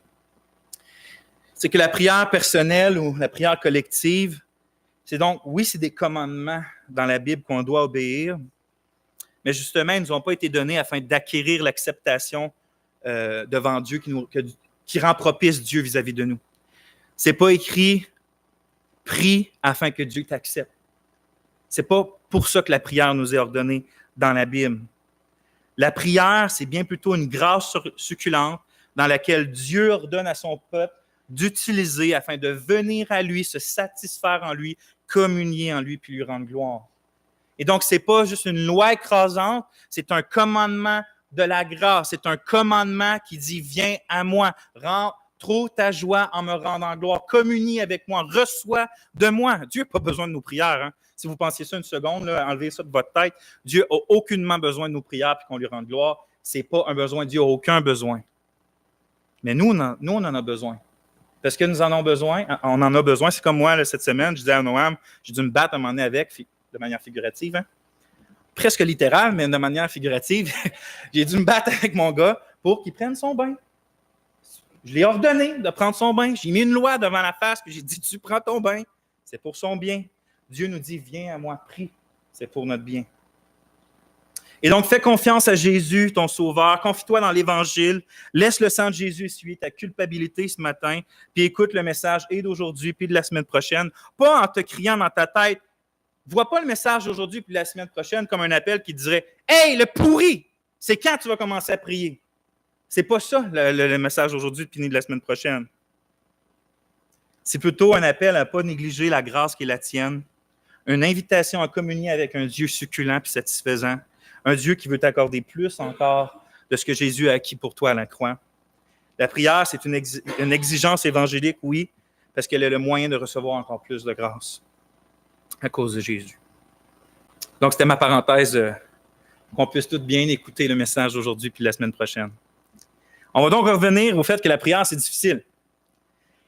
c'est que la prière personnelle ou la prière collective, c'est donc, oui, c'est des commandements dans la Bible qu'on doit obéir, mais justement, ils ne nous ont pas été donnés afin d'acquérir l'acceptation devant Dieu qui rend propice Dieu vis-à-vis de nous. Ce n'est pas écrit « prie afin que Dieu t'accepte ». Ce n'est pas pour ça que la prière nous est ordonnée dans la Bible. La prière, c'est bien plutôt une grâce succulente dans laquelle Dieu ordonne à son peuple d'utiliser afin de venir à lui, se satisfaire en lui, communier en lui, puis lui rendre gloire. Et donc, ce n'est pas juste une loi écrasante, c'est un commandement de la grâce. C'est un commandement qui dit « Viens à moi, trouve ta joie en me rendant gloire, communie avec moi, reçois de moi. » Dieu n'a pas besoin de nos prières. Hein? Si vous pensiez ça une seconde, là, enlevez ça de votre tête. Dieu n'a aucunement besoin de nos prières et qu'on lui rende gloire. Ce n'est pas un besoin. Dieu n'a aucun besoin. Mais nous, on en a besoin. Parce que nous en avons besoin. On en a besoin. C'est comme moi, là, cette semaine, je disais à Noam, j'ai dû me battre à un moment donné avec, de manière figurative, hein? Presque littérale, mais de manière figurative. J'ai dû me battre avec mon gars pour qu'il prenne son bain. Je l'ai ordonné de prendre son bain. J'ai mis une loi devant la face, puis j'ai dit, tu prends ton bain. C'est pour son bien. Dieu nous dit, viens à moi, prie. C'est pour notre bien. Et donc, fais confiance à Jésus, ton Sauveur. Confie-toi dans l'Évangile. Laisse le sang de Jésus essuyer ta culpabilité ce matin, puis écoute le message et d'aujourd'hui, puis de la semaine prochaine. Pas en te criant dans ta tête. Vois pas le message d'aujourd'hui puis la semaine prochaine comme un appel qui dirait « Hey, le pourri! C'est quand tu vas commencer à prier? » C'est pas ça le message d'aujourd'hui puis ni de la semaine prochaine. C'est plutôt un appel à ne pas négliger la grâce qui est la tienne, une invitation à communier avec un Dieu succulent puis satisfaisant, un Dieu qui veut t'accorder plus encore de ce que Jésus a acquis pour toi à la croix. La prière, c'est une exigence évangélique, oui, parce qu'elle est le moyen de recevoir encore plus de grâce à cause de Jésus. Donc, c'était ma parenthèse qu'on puisse tout bien écouter le message d'aujourd'hui puis la semaine prochaine. On va donc revenir au fait que la prière, c'est difficile.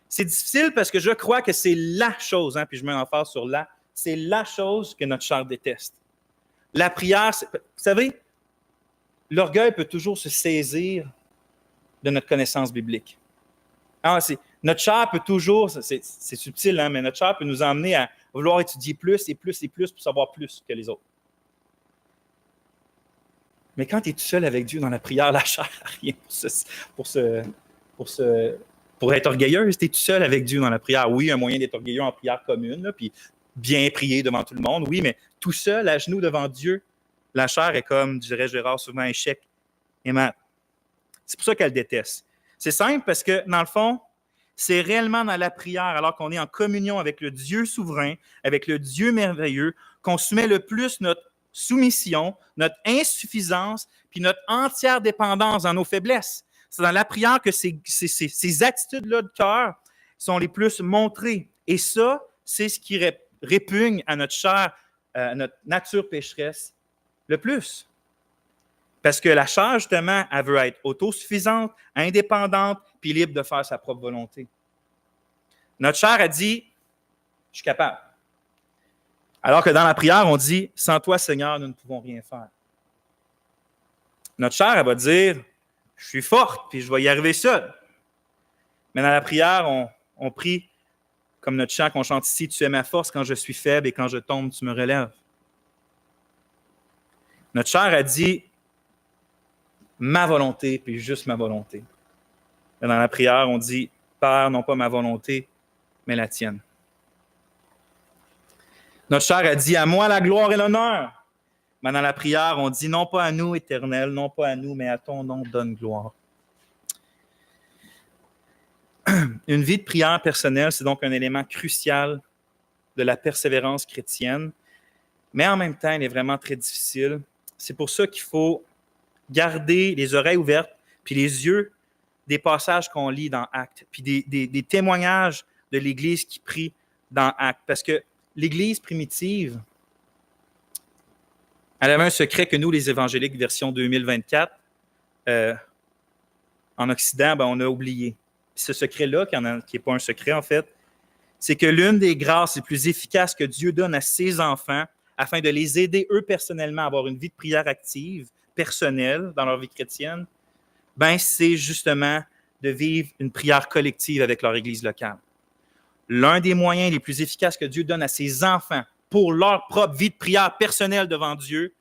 C'est difficile parce que je crois que c'est la chose, puis je mets l'emphase sur la, c'est la chose que notre chair déteste. La prière, vous savez, l'orgueil peut toujours se saisir de notre connaissance biblique. Alors, notre chair peut toujours, c'est subtil, mais notre chair peut nous emmener à vouloir étudier plus et plus et plus pour savoir plus que les autres. Mais quand tu es tout seul avec Dieu dans la prière, la chair n'a rien pour être orgueilleuse. Tu es tout seul avec Dieu dans la prière. Oui, un moyen d'être orgueilleux en prière commune, là, puis bien prier devant tout le monde, oui, mais tout seul, à genoux devant Dieu, la chair est comme, dirait Gérard, souvent un chèque et mat. C'est pour ça qu'elle déteste. C'est simple parce que, dans le fond, c'est réellement dans la prière, alors qu'on est en communion avec le Dieu souverain, avec le Dieu merveilleux, qu'on soumet le plus notre soumission, notre insuffisance, puis notre entière dépendance dans nos faiblesses. C'est dans la prière que ces attitudes-là de cœur sont les plus montrées. Et ça, c'est ce qui répugne à notre chair, à notre nature pécheresse le plus. Parce que la chair, justement, elle veut être autosuffisante, indépendante, puis libre de faire sa propre volonté. Notre chair a dit, je suis capable. Alors que dans la prière, on dit, sans toi, Seigneur, nous ne pouvons rien faire. Notre chair, elle va dire, je suis forte, puis je vais y arriver seul. Mais dans la prière, on prie comme notre chant qu'on chante ici, tu es ma force quand je suis faible et quand je tombe, tu me relèves. Notre chair a dit, ma volonté, puis juste ma volonté. Mais dans la prière, on dit, Père, non pas ma volonté, mais la tienne. Notre chair a dit, à moi la gloire et l'honneur. Mais dans la prière, on dit, non pas à nous, Éternel, non pas à nous, mais à ton nom donne gloire. Une vie de prière personnelle, c'est donc un élément crucial de la persévérance chrétienne, mais en même temps, elle est vraiment très difficile. C'est pour ça qu'il faut garder les oreilles ouvertes, puis les yeux des passages qu'on lit dans Actes, puis des témoignages de l'Église qui prie dans Actes. Parce que l'Église primitive, elle avait un secret que nous, les évangéliques version 2024, en Occident, on a oublié. Ce secret-là, qui n'est pas un secret en fait, c'est que l'une des grâces les plus efficaces que Dieu donne à ses enfants, afin de les aider eux personnellement à avoir une vie de prière active, personnelle dans leur vie chrétienne, c'est justement de vivre une prière collective avec leur Église locale. L'un des moyens les plus efficaces que Dieu donne à ses enfants pour leur propre vie de prière personnelle devant Dieu,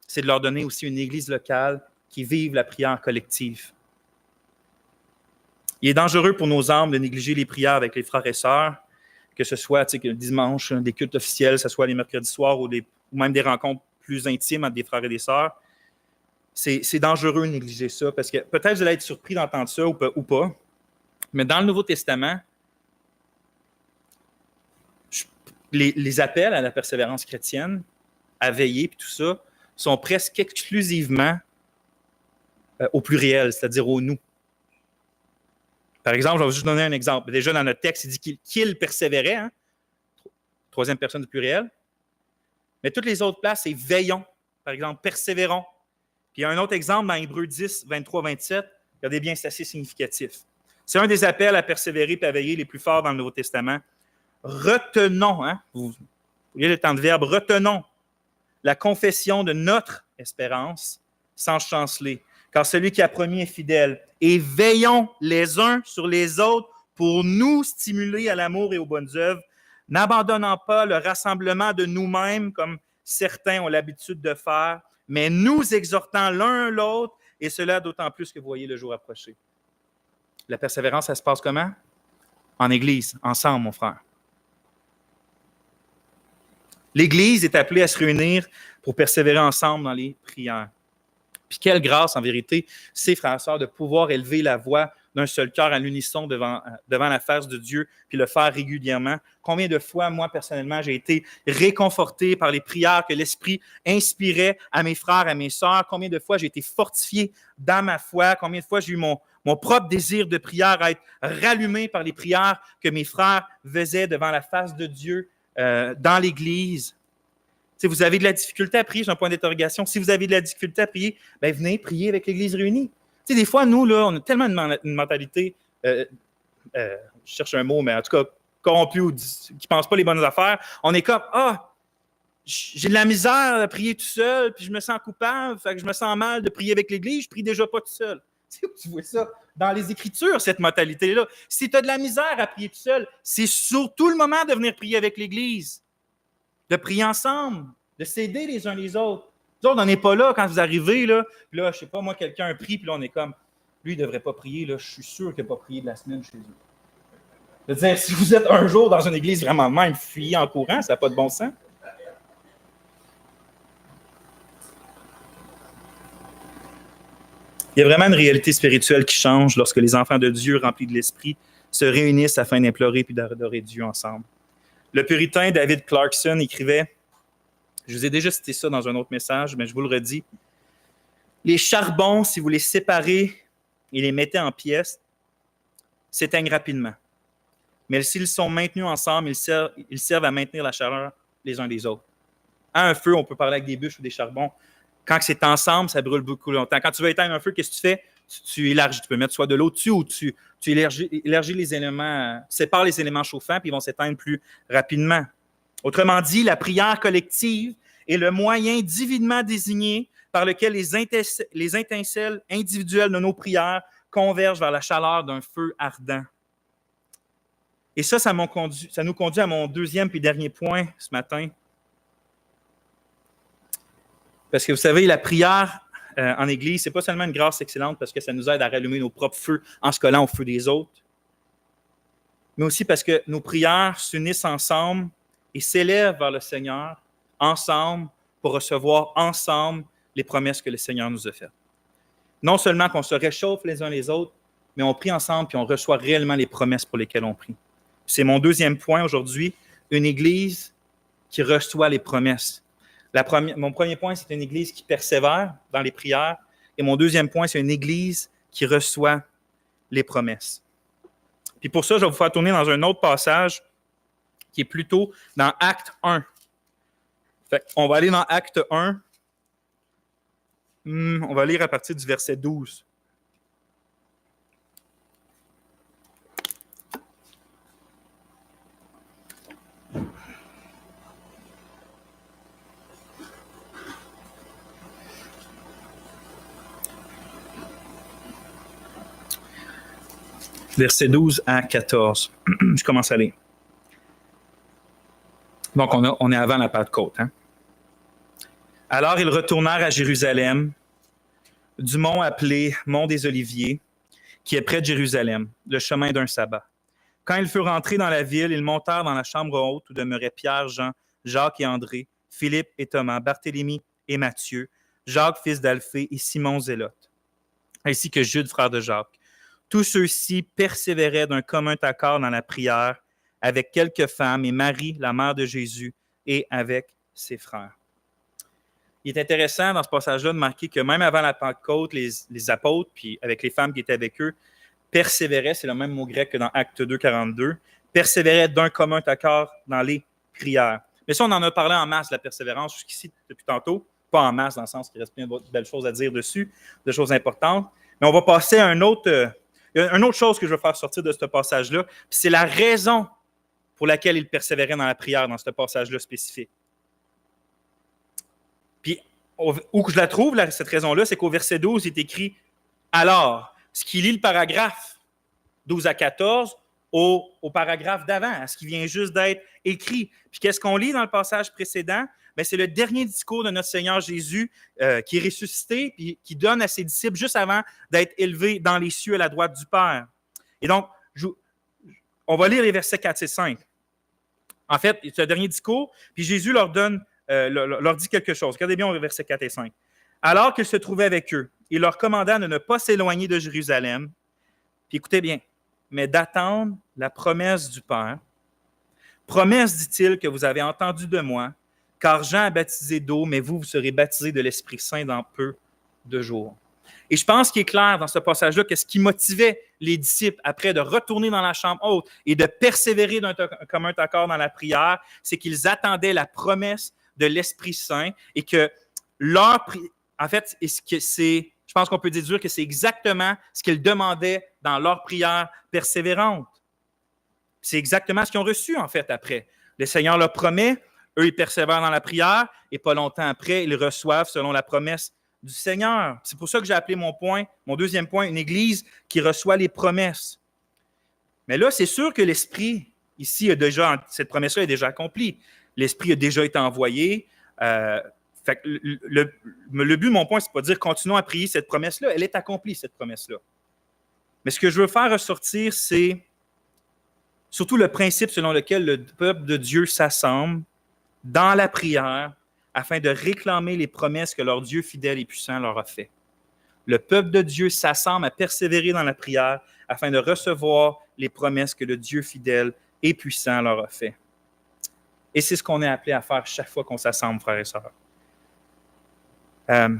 c'est de leur donner aussi une Église locale qui vive la prière collective. Il est dangereux pour nos âmes de négliger les prières avec les frères et sœurs, que ce soit le dimanche, des cultes officiels, que ce soit les mercredis soirs ou même des rencontres plus intimes entre des frères et des sœurs. C'est dangereux de négliger ça, parce que peut-être vous allez être surpris d'entendre ça ou pas, mais dans le Nouveau Testament, les appels à la persévérance chrétienne, à veiller, puis tout ça, sont presque exclusivement au pluriel, c'est-à-dire au « nous ». Par exemple, je vais juste donner un exemple. Déjà, dans notre texte, il dit qu'il persévérait, troisième personne du pluriel. Mais toutes les autres places, c'est veillons. Par exemple, persévérons. Puis il y a un autre exemple dans Hébreux 10, 23-27. Regardez bien, c'est assez significatif. C'est un des appels à persévérer et à veiller les plus forts dans le Nouveau Testament. Retenons, vous voyez le temps de verbe, retenons la confession de notre espérance sans chanceler. Car celui qui a promis est fidèle. Et veillons les uns sur les autres pour nous stimuler à l'amour et aux bonnes œuvres, n'abandonnant pas le rassemblement de nous-mêmes comme certains ont l'habitude de faire, mais nous exhortant l'un l'autre, et cela d'autant plus que vous voyez le jour approcher. La persévérance, ça se passe comment? En Église, ensemble, mon frère. L'Église est appelée à se réunir pour persévérer ensemble dans les prières. Puis quelle grâce, en vérité, c'est, frères et sœurs, de pouvoir élever la voix d'un seul cœur à l'unisson devant la face de Dieu, puis le faire régulièrement. Combien de fois, moi, personnellement, j'ai été réconforté par les prières que l'Esprit inspirait à mes frères, à mes sœurs. Combien de fois j'ai été fortifié dans ma foi. Combien de fois j'ai eu mon propre désir de prière à être rallumé par les prières que mes frères faisaient devant la face de Dieu dans l'Église. Si vous avez de la difficulté à prier, j'ai un point d'interrogation. Si vous avez de la difficulté à prier, venez prier avec l'Église réunie. Tu sais, des fois, nous, là, on a tellement une mentalité, je cherche un mot, mais en tout cas, corrompue ou qui ne pense pas les bonnes affaires. On est comme, j'ai de la misère à prier tout seul, puis je me sens coupable, fait que je me sens mal de prier avec l'Église, je prie déjà pas tout seul. Tu sais où tu vois ça? Dans les Écritures, cette mentalité-là. Si tu as de la misère à prier tout seul, c'est surtout le moment de venir prier avec l'Église. De prier ensemble, de s'aider les uns les autres. Nous autres, on n'est pas là quand vous arrivez, là, je ne sais pas, moi, quelqu'un prie, puis là, on est comme, lui, il ne devrait pas prier, là, je suis sûr qu'il n'a pas prié de la semaine chez eux. C'est-à-dire, si vous êtes un jour dans une église vraiment même, fuyez en courant, ça n'a pas de bon sens. Il Il y a vraiment une réalité spirituelle qui change lorsque les enfants de Dieu remplis de l'Esprit se réunissent afin d'implorer puis d'adorer Dieu ensemble. Le puritain David Clarkson écrivait, je vous ai déjà cité ça dans un autre message, mais je vous le redis, « Les charbons, si vous les séparez et les mettez en pièces, s'éteignent rapidement. Mais s'ils sont maintenus ensemble, ils servent à maintenir la chaleur les uns des autres. À un feu, on peut parler avec des bûches ou des charbons. Quand c'est ensemble, ça brûle beaucoup longtemps. Quand tu veux éteindre un feu, qu'est-ce que tu fais? Tu élargis. Tu peux mettre soit de l'eau dessus ou tu élargis les éléments, sépares les éléments chauffants, puis ils vont s'éteindre plus rapidement. Autrement dit, la prière collective est le moyen divinement désigné par lequel les étincelles individuelles de nos prières convergent vers la chaleur d'un feu ardent. Et ça nous conduit à mon deuxième et dernier point ce matin. Parce que vous savez, la prière en Église, ce n'est pas seulement une grâce excellente parce que ça nous aide à rallumer nos propres feux en se collant au feu des autres, mais aussi parce que nos prières s'unissent ensemble et s'élèvent vers le Seigneur ensemble pour recevoir ensemble les promesses que le Seigneur nous a faites. Non seulement qu'on se réchauffe les uns les autres, mais on prie ensemble puis on reçoit réellement les promesses pour lesquelles on prie. C'est mon deuxième point aujourd'hui, une Église qui reçoit les promesses. Mon premier point, c'est une Église qui persévère dans les prières. Et mon deuxième point, c'est une Église qui reçoit les promesses. Puis pour ça, je vais vous faire tourner dans un autre passage qui est plutôt dans Acte 1. On va aller dans Acte 1. On va lire à partir du verset 12. Versets 12 à 14. Je commence à lire. Donc, on est avant la Pentecôte. Hein? Alors, ils retournèrent à Jérusalem, du mont appelé Mont des Oliviers, qui est près de Jérusalem, le chemin d'un sabbat. Quand ils furent entrés dans la ville, ils montèrent dans la chambre haute où demeuraient Pierre, Jean, Jacques et André, Philippe et Thomas, Barthélemy et Matthieu, Jacques, fils d'Alphée, et Simon Zélote, ainsi que Jude, frère de Jacques. Tous ceux-ci persévéraient d'un commun accord dans la prière avec quelques femmes et Marie, la mère de Jésus, et avec ses frères. Il est intéressant dans ce passage-là de marquer que même avant la Pentecôte, les apôtres, puis avec les femmes qui étaient avec eux, persévéraient, c'est le même mot grec que dans Acte 2, 42, persévéraient d'un commun accord dans les prières. Mais ça, on en a parlé en masse de la persévérance jusqu'ici depuis tantôt, pas en masse dans le sens qu'il reste plein de belles choses à dire dessus, de choses importantes, mais on va passer à une autre chose que je veux faire sortir de ce passage-là, puis c'est la raison pour laquelle ils persévéraient dans la prière dans ce passage-là spécifique. Puis, où que je la trouve, cette raison-là, c'est qu'au verset 12, il est écrit « Alors », ce qui lie le paragraphe 12 à 14 au paragraphe d'avant, à ce qui vient juste d'être écrit. Puis qu'est-ce qu'on lit dans le passage précédent? Bien, c'est le dernier discours de notre Seigneur Jésus qui est ressuscité puis qui donne à ses disciples juste avant d'être élevé dans les cieux à la droite du Père. Et donc, on va lire les versets 4 et 5. En fait, c'est le dernier discours, puis Jésus leur dit quelque chose. Regardez bien les versets 4 et 5. Alors qu'il se trouvait avec eux, il leur commanda de ne pas s'éloigner de Jérusalem, puis écoutez bien, mais d'attendre la promesse du Père. Promesse, dit-il, que vous avez entendue de moi, car Jean a baptisé d'eau, mais vous serez baptisés de l'Esprit Saint dans peu de jours. Et je pense qu'il est clair dans ce passage-là que ce qui motivait les disciples après de retourner dans la chambre haute et de persévérer d'un commun accord dans la prière, c'est qu'ils attendaient la promesse de l'Esprit Saint et que je pense qu'on peut déduire que c'est exactement ce qu'ils demandaient dans leur prière persévérante. C'est exactement ce qu'ils ont reçu, en fait, après. Le Seigneur leur promet, eux, ils persévèrent dans la prière, et pas longtemps après, ils reçoivent selon la promesse du Seigneur. C'est pour ça que j'ai appelé mon deuxième point, une Église qui reçoit les promesses. Mais là, c'est sûr que l'Esprit, ici, cette promesse-là est déjà accomplie. L'Esprit a déjà été envoyé. Le but de mon point, c'est pas de dire continuons à prier cette promesse-là. Elle est accomplie, cette promesse-là. Mais ce que je veux faire ressortir, c'est surtout le principe selon lequel le peuple de Dieu s'assemble dans la prière afin de réclamer les promesses que leur Dieu fidèle et puissant leur a fait. le peuple de Dieu s'assemble à persévérer dans la prière afin de recevoir les promesses que le Dieu fidèle et puissant leur a fait. Et c'est ce qu'on est appelé à faire chaque fois qu'on s'assemble, frères et sœurs. Vous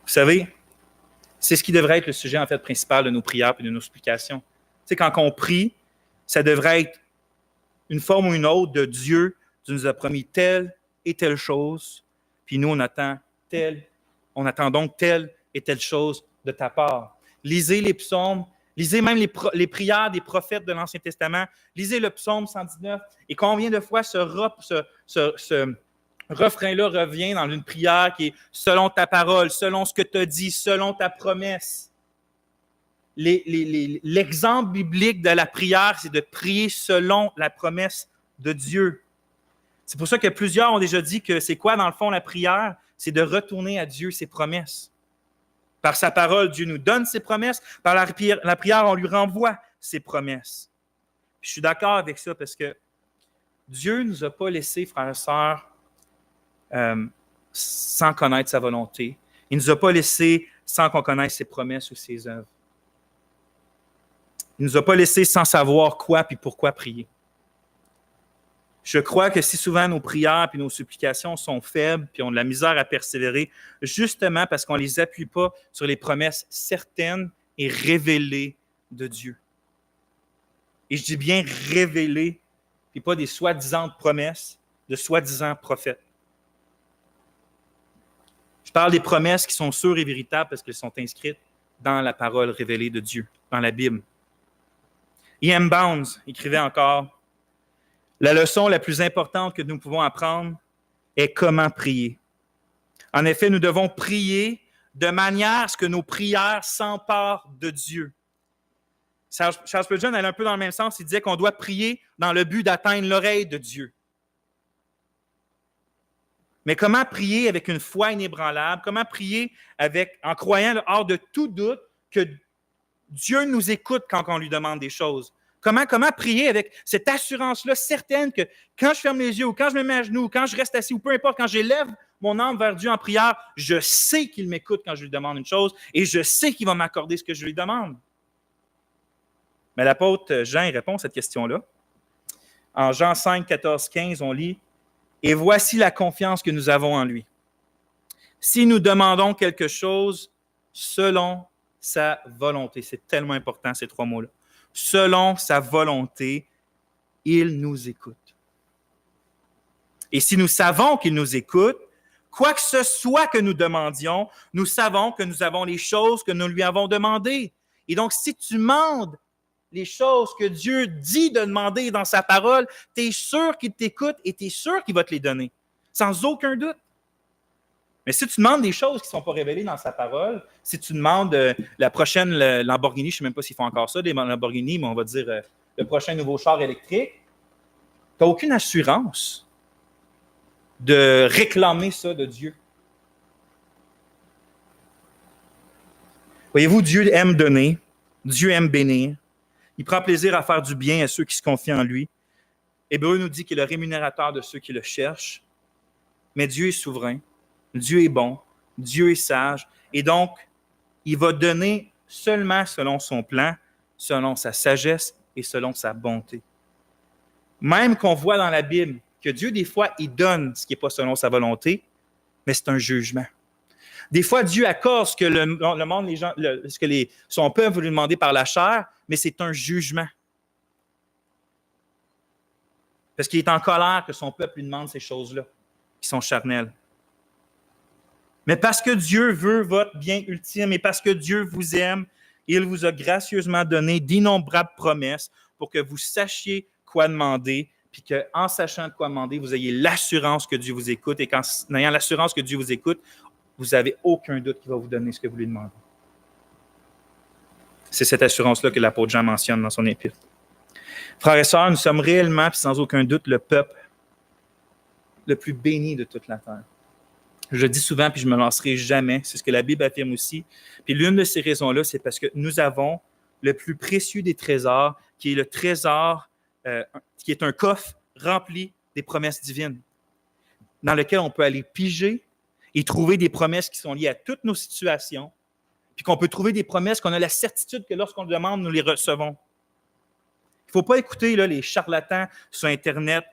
savez, c'est ce qui devrait être le sujet en fait principal de nos prières et de nos supplications. Tu sais, quand on prie, ça devrait être une forme ou une autre de Dieu. Tu nous as promis telle et telle chose, puis nous, on attend donc telle et telle chose de ta part. Lisez les psaumes, lisez même les prières des prophètes de l'Ancien Testament, lisez le psaume 119, et combien de fois ce refrain-là revient dans une prière qui est selon ta parole, selon ce que tu as dit, selon ta promesse. L'exemple biblique de la prière, c'est de prier selon la promesse de Dieu. C'est pour ça que plusieurs ont déjà dit que c'est quoi, dans le fond, la prière? C'est de retourner à Dieu ses promesses. Par sa parole, Dieu nous donne ses promesses. Par la prière, on lui renvoie ses promesses. Puis je suis d'accord avec ça parce que Dieu ne nous a pas laissés, frères et sœurs, sans connaître sa volonté. Il ne nous a pas laissés sans qu'on connaisse ses promesses ou ses œuvres. Il ne nous a pas laissés sans savoir quoi puis pourquoi prier. Je crois que si souvent nos prières et nos supplications sont faibles puis ont de la misère à persévérer, justement parce qu'on ne les appuie pas sur les promesses certaines et révélées de Dieu. Et je dis bien révélées, et pas des soi-disant promesses de soi-disant prophètes. Je parle des promesses qui sont sûres et véritables parce qu'elles sont inscrites dans la parole révélée de Dieu, dans la Bible. E.M. Bounds écrivait encore: la leçon la plus importante que nous pouvons apprendre est comment prier. En effet, nous devons prier de manière à ce que nos prières s'emparent de Dieu. Charles Spurgeon allait un peu dans le même sens. Il disait qu'on doit prier dans le but d'atteindre l'oreille de Dieu. Mais comment prier avec une foi inébranlable? Comment prier en croyant hors de tout doute que Dieu nous écoute quand on lui demande des choses? Comment prier avec cette assurance-là certaine que quand je ferme les yeux ou quand je me mets à genoux ou quand je reste assis ou peu importe, quand j'élève mon âme vers Dieu en prière, je sais qu'il m'écoute quand je lui demande une chose et je sais qu'il va m'accorder ce que je lui demande. Mais l'apôtre Jean répond à cette question-là. En Jean 5, 14, 15, on lit « Et voici la confiance que nous avons en lui. Si nous demandons quelque chose selon sa volonté. » C'est tellement important, ces trois mots-là. Selon sa volonté, il nous écoute. Et si nous savons qu'il nous écoute, quoi que ce soit que nous demandions, nous savons que nous avons les choses que nous lui avons demandées. Et donc, si tu demandes les choses que Dieu dit de demander dans sa parole, tu es sûr qu'il t'écoute et tu es sûr qu'il va te les donner, sans aucun doute. Mais si tu demandes des choses qui ne sont pas révélées dans sa parole, si tu demandes la prochaine Lamborghini, je ne sais même pas s'ils font encore ça, des Lamborghini, mais on va dire le prochain nouveau char électrique, tu n'as aucune assurance de réclamer ça de Dieu. Voyez-vous, Dieu aime donner, Dieu aime bénir, il prend plaisir à faire du bien à ceux qui se confient en lui. Hébreu nous dit qu'il est le rémunérateur de ceux qui le cherchent, mais Dieu est souverain. Dieu est bon, Dieu est sage, et donc, il va donner seulement selon son plan, selon sa sagesse et selon sa bonté. Même qu'on voit dans la Bible que Dieu, des fois, il donne ce qui n'est pas selon sa volonté, mais c'est un jugement. Des fois, Dieu accorde ce que le monde, les gens, ce que son peuple veut lui demander par la chair, mais c'est un jugement. Parce qu'il est en colère que son peuple lui demande ces choses-là, qui sont charnelles. Mais parce que Dieu veut votre bien ultime et parce que Dieu vous aime, il vous a gracieusement donné d'innombrables promesses pour que vous sachiez quoi demander, puis qu'en sachant de quoi demander, vous ayez l'assurance que Dieu vous écoute et qu'en ayant l'assurance que Dieu vous écoute, vous n'avez aucun doute qu'il va vous donner ce que vous lui demandez. C'est cette assurance-là que l'apôtre Jean mentionne dans son épître. Frères et sœurs, nous sommes réellement, puis sans aucun doute, le peuple le plus béni de toute la terre. Je le dis souvent, puis je ne me lancerai jamais. C'est ce que la Bible affirme aussi. Puis l'une de ces raisons-là, c'est parce que nous avons le plus précieux des trésors, qui est le trésor, qui est un coffre rempli des promesses divines, dans lequel on peut aller piger et trouver des promesses qui sont liées à toutes nos situations, puis qu'on peut trouver des promesses qu'on a la certitude que lorsqu'on le demande, nous les recevons. Il ne faut pas écouter là, les charlatans sur Internet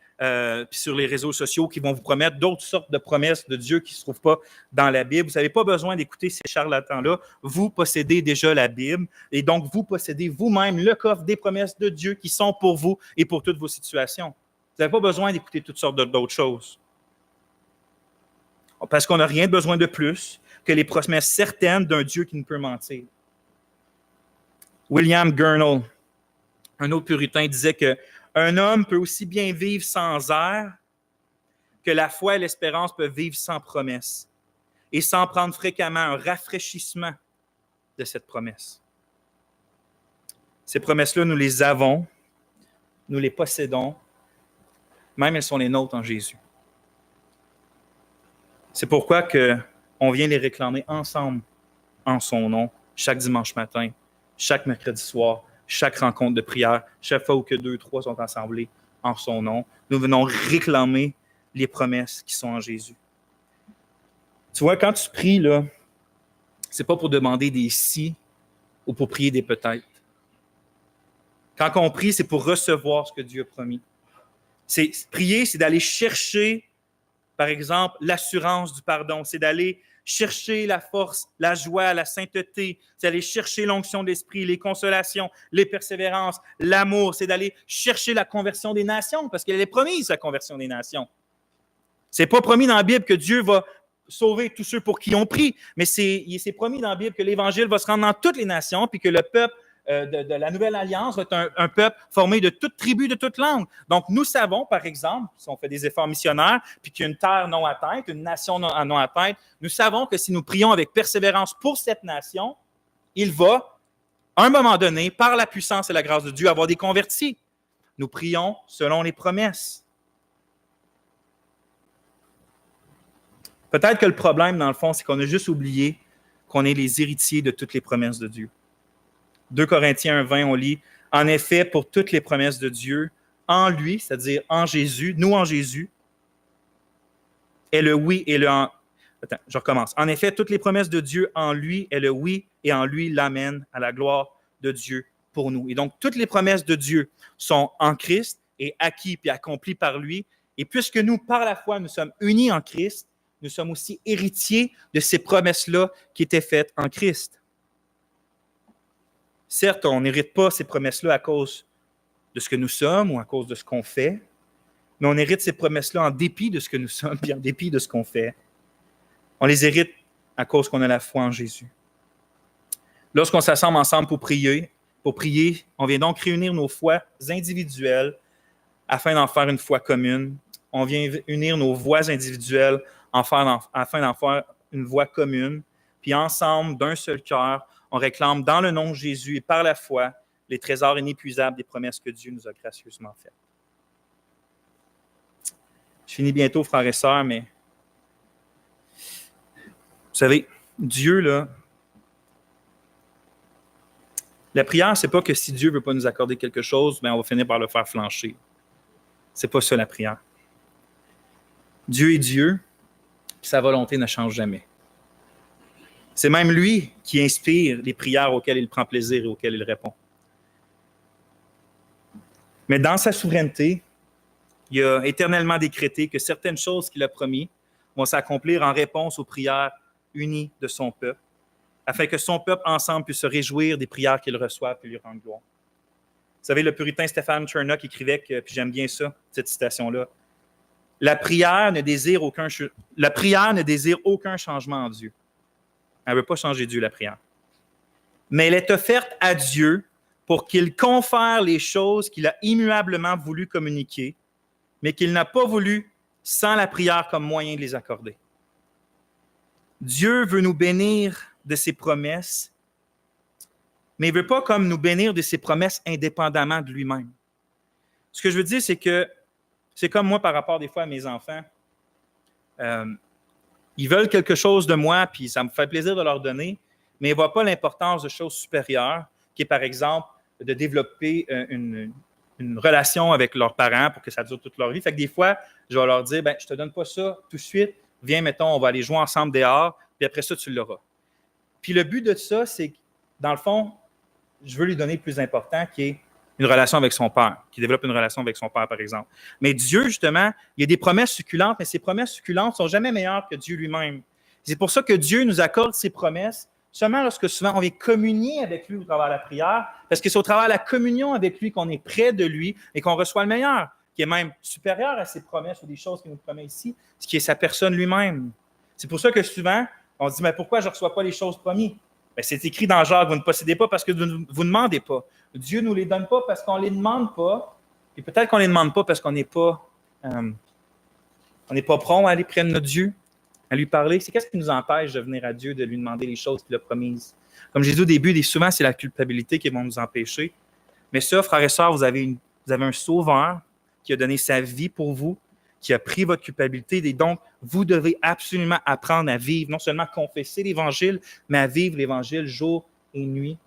puis sur les réseaux sociaux qui vont vous promettre d'autres sortes de promesses de Dieu qui ne se trouvent pas dans la Bible. Vous n'avez pas besoin d'écouter ces charlatans-là. Vous possédez déjà la Bible et donc vous possédez vous-même le coffre des promesses de Dieu qui sont pour vous et pour toutes vos situations. Vous n'avez pas besoin d'écouter toutes sortes d'autres choses. Parce qu'on n'a rien besoin de plus que les promesses certaines d'un Dieu qui ne peut mentir. William Gurnall, un autre puritain, disait qu'un homme peut aussi bien vivre sans air que la foi et l'espérance peuvent vivre sans promesse et sans prendre fréquemment un rafraîchissement de cette promesse. Ces promesses-là, nous les avons, nous les possédons, même elles sont les nôtres en Jésus. C'est pourquoi on vient les réclamer ensemble en son nom, chaque dimanche matin, chaque mercredi soir, chaque rencontre de prière, chaque fois où que 2, 3 sont assemblés en son nom. Nous venons réclamer les promesses qui sont en Jésus. Tu vois, quand tu pries, là, c'est pas pour demander des si ou pour prier des peut-être. Quand on prie, c'est pour recevoir ce que Dieu a promis. Prier, c'est d'aller chercher, par exemple, l'assurance du pardon. C'est d'aller chercher la force, la joie, la sainteté. C'est d'aller chercher l'onction de l'Esprit, les consolations, les persévérances, l'amour. C'est d'aller chercher la conversion des nations, parce qu'elle est promise, la conversion des nations. C'est pas promis dans la Bible que Dieu va sauver tous ceux pour qui ils ont pris, mais c'est promis dans la Bible que l'Évangile va se rendre dans toutes les nations, puis que le peuple de la Nouvelle Alliance va être un peuple formé de toute tribu, de toute langue. Donc, nous savons, par exemple, si on fait des efforts missionnaires, puis qu'il y a une terre non atteinte, une nation non atteinte, nous savons que si nous prions avec persévérance pour cette nation, il va, à un moment donné, par la puissance et la grâce de Dieu, avoir des convertis. Nous prions selon les promesses. Peut-être que le problème, dans le fond, c'est qu'on a juste oublié qu'on est les héritiers de toutes les promesses de Dieu. 2 Corinthiens 1,20, on lit « En effet, pour toutes les promesses de Dieu, en lui, c'est-à-dire en Jésus, nous en Jésus, est le oui et le en... » Attends, je recommence. « En effet, toutes les promesses de Dieu en lui est le oui et en lui l'amen à la gloire de Dieu pour nous. » Et donc, toutes les promesses de Dieu sont en Christ et acquis puis accomplis par lui. Et puisque nous, par la foi, nous sommes unis en Christ, nous sommes aussi héritiers de ces promesses-là qui étaient faites en Christ. Certes, on n'hérite pas ces promesses-là à cause de ce que nous sommes ou à cause de ce qu'on fait, mais on hérite ces promesses-là en dépit de ce que nous sommes et en dépit de ce qu'on fait. On les hérite à cause qu'on a la foi en Jésus. Lorsqu'on s'assemble ensemble pour prier, on vient donc réunir nos foi individuelles afin d'en faire une foi commune. On vient unir nos voix individuelles afin d'en faire une voix commune. Puis ensemble, d'un seul cœur, on réclame dans le nom de Jésus et par la foi les trésors inépuisables des promesses que Dieu nous a gracieusement faites. Je finis bientôt, frères et sœurs, mais vous savez, Dieu, là, la prière, c'est pas que si Dieu ne veut pas nous accorder quelque chose, bien, on va finir par le faire flancher. C'est pas ça la prière. Dieu est Dieu, puis sa volonté ne change jamais. C'est même lui qui inspire les prières auxquelles il prend plaisir et auxquelles il répond. Mais dans sa souveraineté, il a éternellement décrété que certaines choses qu'il a promis vont s'accomplir en réponse aux prières unies de son peuple, afin que son peuple ensemble puisse se réjouir des prières qu'il reçoit et lui rendre gloire. Vous savez, le puritain Stephen Chernock écrivait, puis j'aime bien ça, cette citation-là, la prière ne désire aucun changement en Dieu. Elle ne veut pas changer Dieu, la prière. Mais elle est offerte à Dieu pour qu'il confère les choses qu'il a immuablement voulu communiquer, mais qu'il n'a pas voulu sans la prière comme moyen de les accorder. Dieu veut nous bénir de ses promesses, mais il ne veut pas comme nous bénir de ses promesses indépendamment de lui-même. Ce que je veux dire, c'est que c'est comme moi par rapport des fois à mes enfants. Ils veulent quelque chose de moi, puis ça me fait plaisir de leur donner, mais ils ne voient pas l'importance de choses supérieures, qui est par exemple de développer une relation avec leurs parents pour que ça dure toute leur vie. Fait que des fois, je vais leur dire, je ne te donne pas ça tout de suite, Viens, mettons, on va aller jouer ensemble dehors, puis après ça, tu l'auras. Puis le but de ça, c'est que, dans le fond, je veux lui donner le plus important, qui est une relation avec son père, qui développe une relation avec son père, par exemple. Mais Dieu, justement, il y a des promesses succulentes, mais ces promesses succulentes ne sont jamais meilleures que Dieu lui-même. C'est pour ça que Dieu nous accorde ses promesses seulement lorsque souvent on vient communier avec lui au travers de la prière, parce que c'est au travers de la communion avec lui qu'on est près de lui et qu'on reçoit le meilleur, qui est même supérieur à ses promesses ou des choses qu'il nous promet ici, ce qui est sa personne lui-même. C'est pour ça que souvent, on se dit, mais pourquoi je ne reçois pas les choses promises? Bien, c'est écrit dans Jacques, vous ne possédez pas parce que vous ne demandez pas. Dieu ne nous les donne pas parce qu'on ne les demande pas, et peut-être qu'on ne les demande pas parce qu'on n'est pas prompt à aller près de notre Dieu, à lui parler. C'est qu'est-ce qui nous empêche de venir à Dieu, de lui demander les choses qu'il a promises? Comme j'ai dit au début, souvent, c'est la culpabilité qui va nous empêcher. Mais ça, frères et sœurs, vous avez un sauveur qui a donné sa vie pour vous, qui a pris votre culpabilité. Et donc, vous devez absolument apprendre à vivre, non seulement confesser l'Évangile, mais à vivre l'Évangile jour et nuit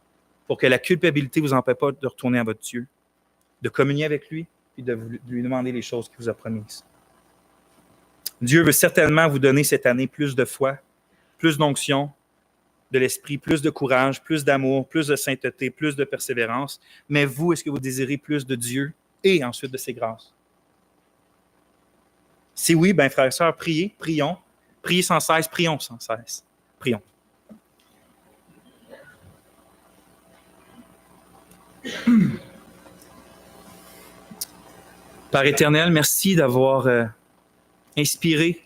pour que la culpabilité ne vous empêche pas de retourner à votre Dieu, de communier avec lui et de lui demander les choses qu'il vous a promises. Dieu veut certainement vous donner cette année plus de foi, plus d'onction de l'esprit, plus de courage, plus d'amour, plus de sainteté, plus de persévérance. Mais vous, est-ce que vous désirez plus de Dieu et ensuite de ses grâces? Si oui, bien, frères et sœurs, prions. Priez sans cesse, prions sans cesse. Prions. Père éternel, merci d'avoir inspiré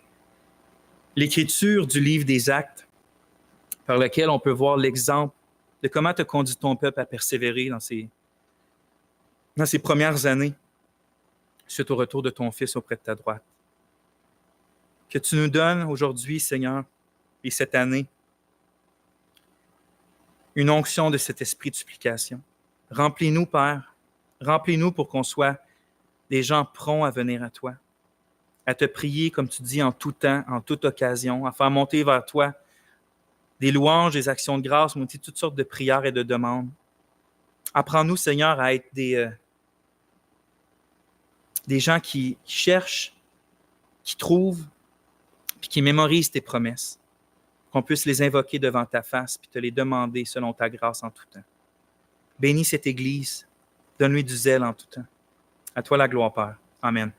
l'écriture du livre des Actes, par lequel on peut voir l'exemple de comment tu as conduit ton peuple à persévérer dans ces premières années suite au retour de ton Fils auprès de ta droite. Que tu nous donnes aujourd'hui, Seigneur, et cette année, une onction de cet esprit de supplication. Remplis-nous, Père. Remplis-nous pour qu'on soit des gens prompts à venir à toi, à te prier, comme tu dis, en tout temps, en toute occasion, à faire monter vers toi des louanges, des actions de grâce, mais aussi toutes sortes de prières et de demandes. Apprends-nous, Seigneur, à être des gens qui cherchent, qui trouvent, puis qui mémorisent tes promesses, qu'on puisse les invoquer devant ta face, puis te les demander selon ta grâce en tout temps. Bénis cette Église, donne-lui du zèle en tout temps. À toi la gloire, Père. Amen.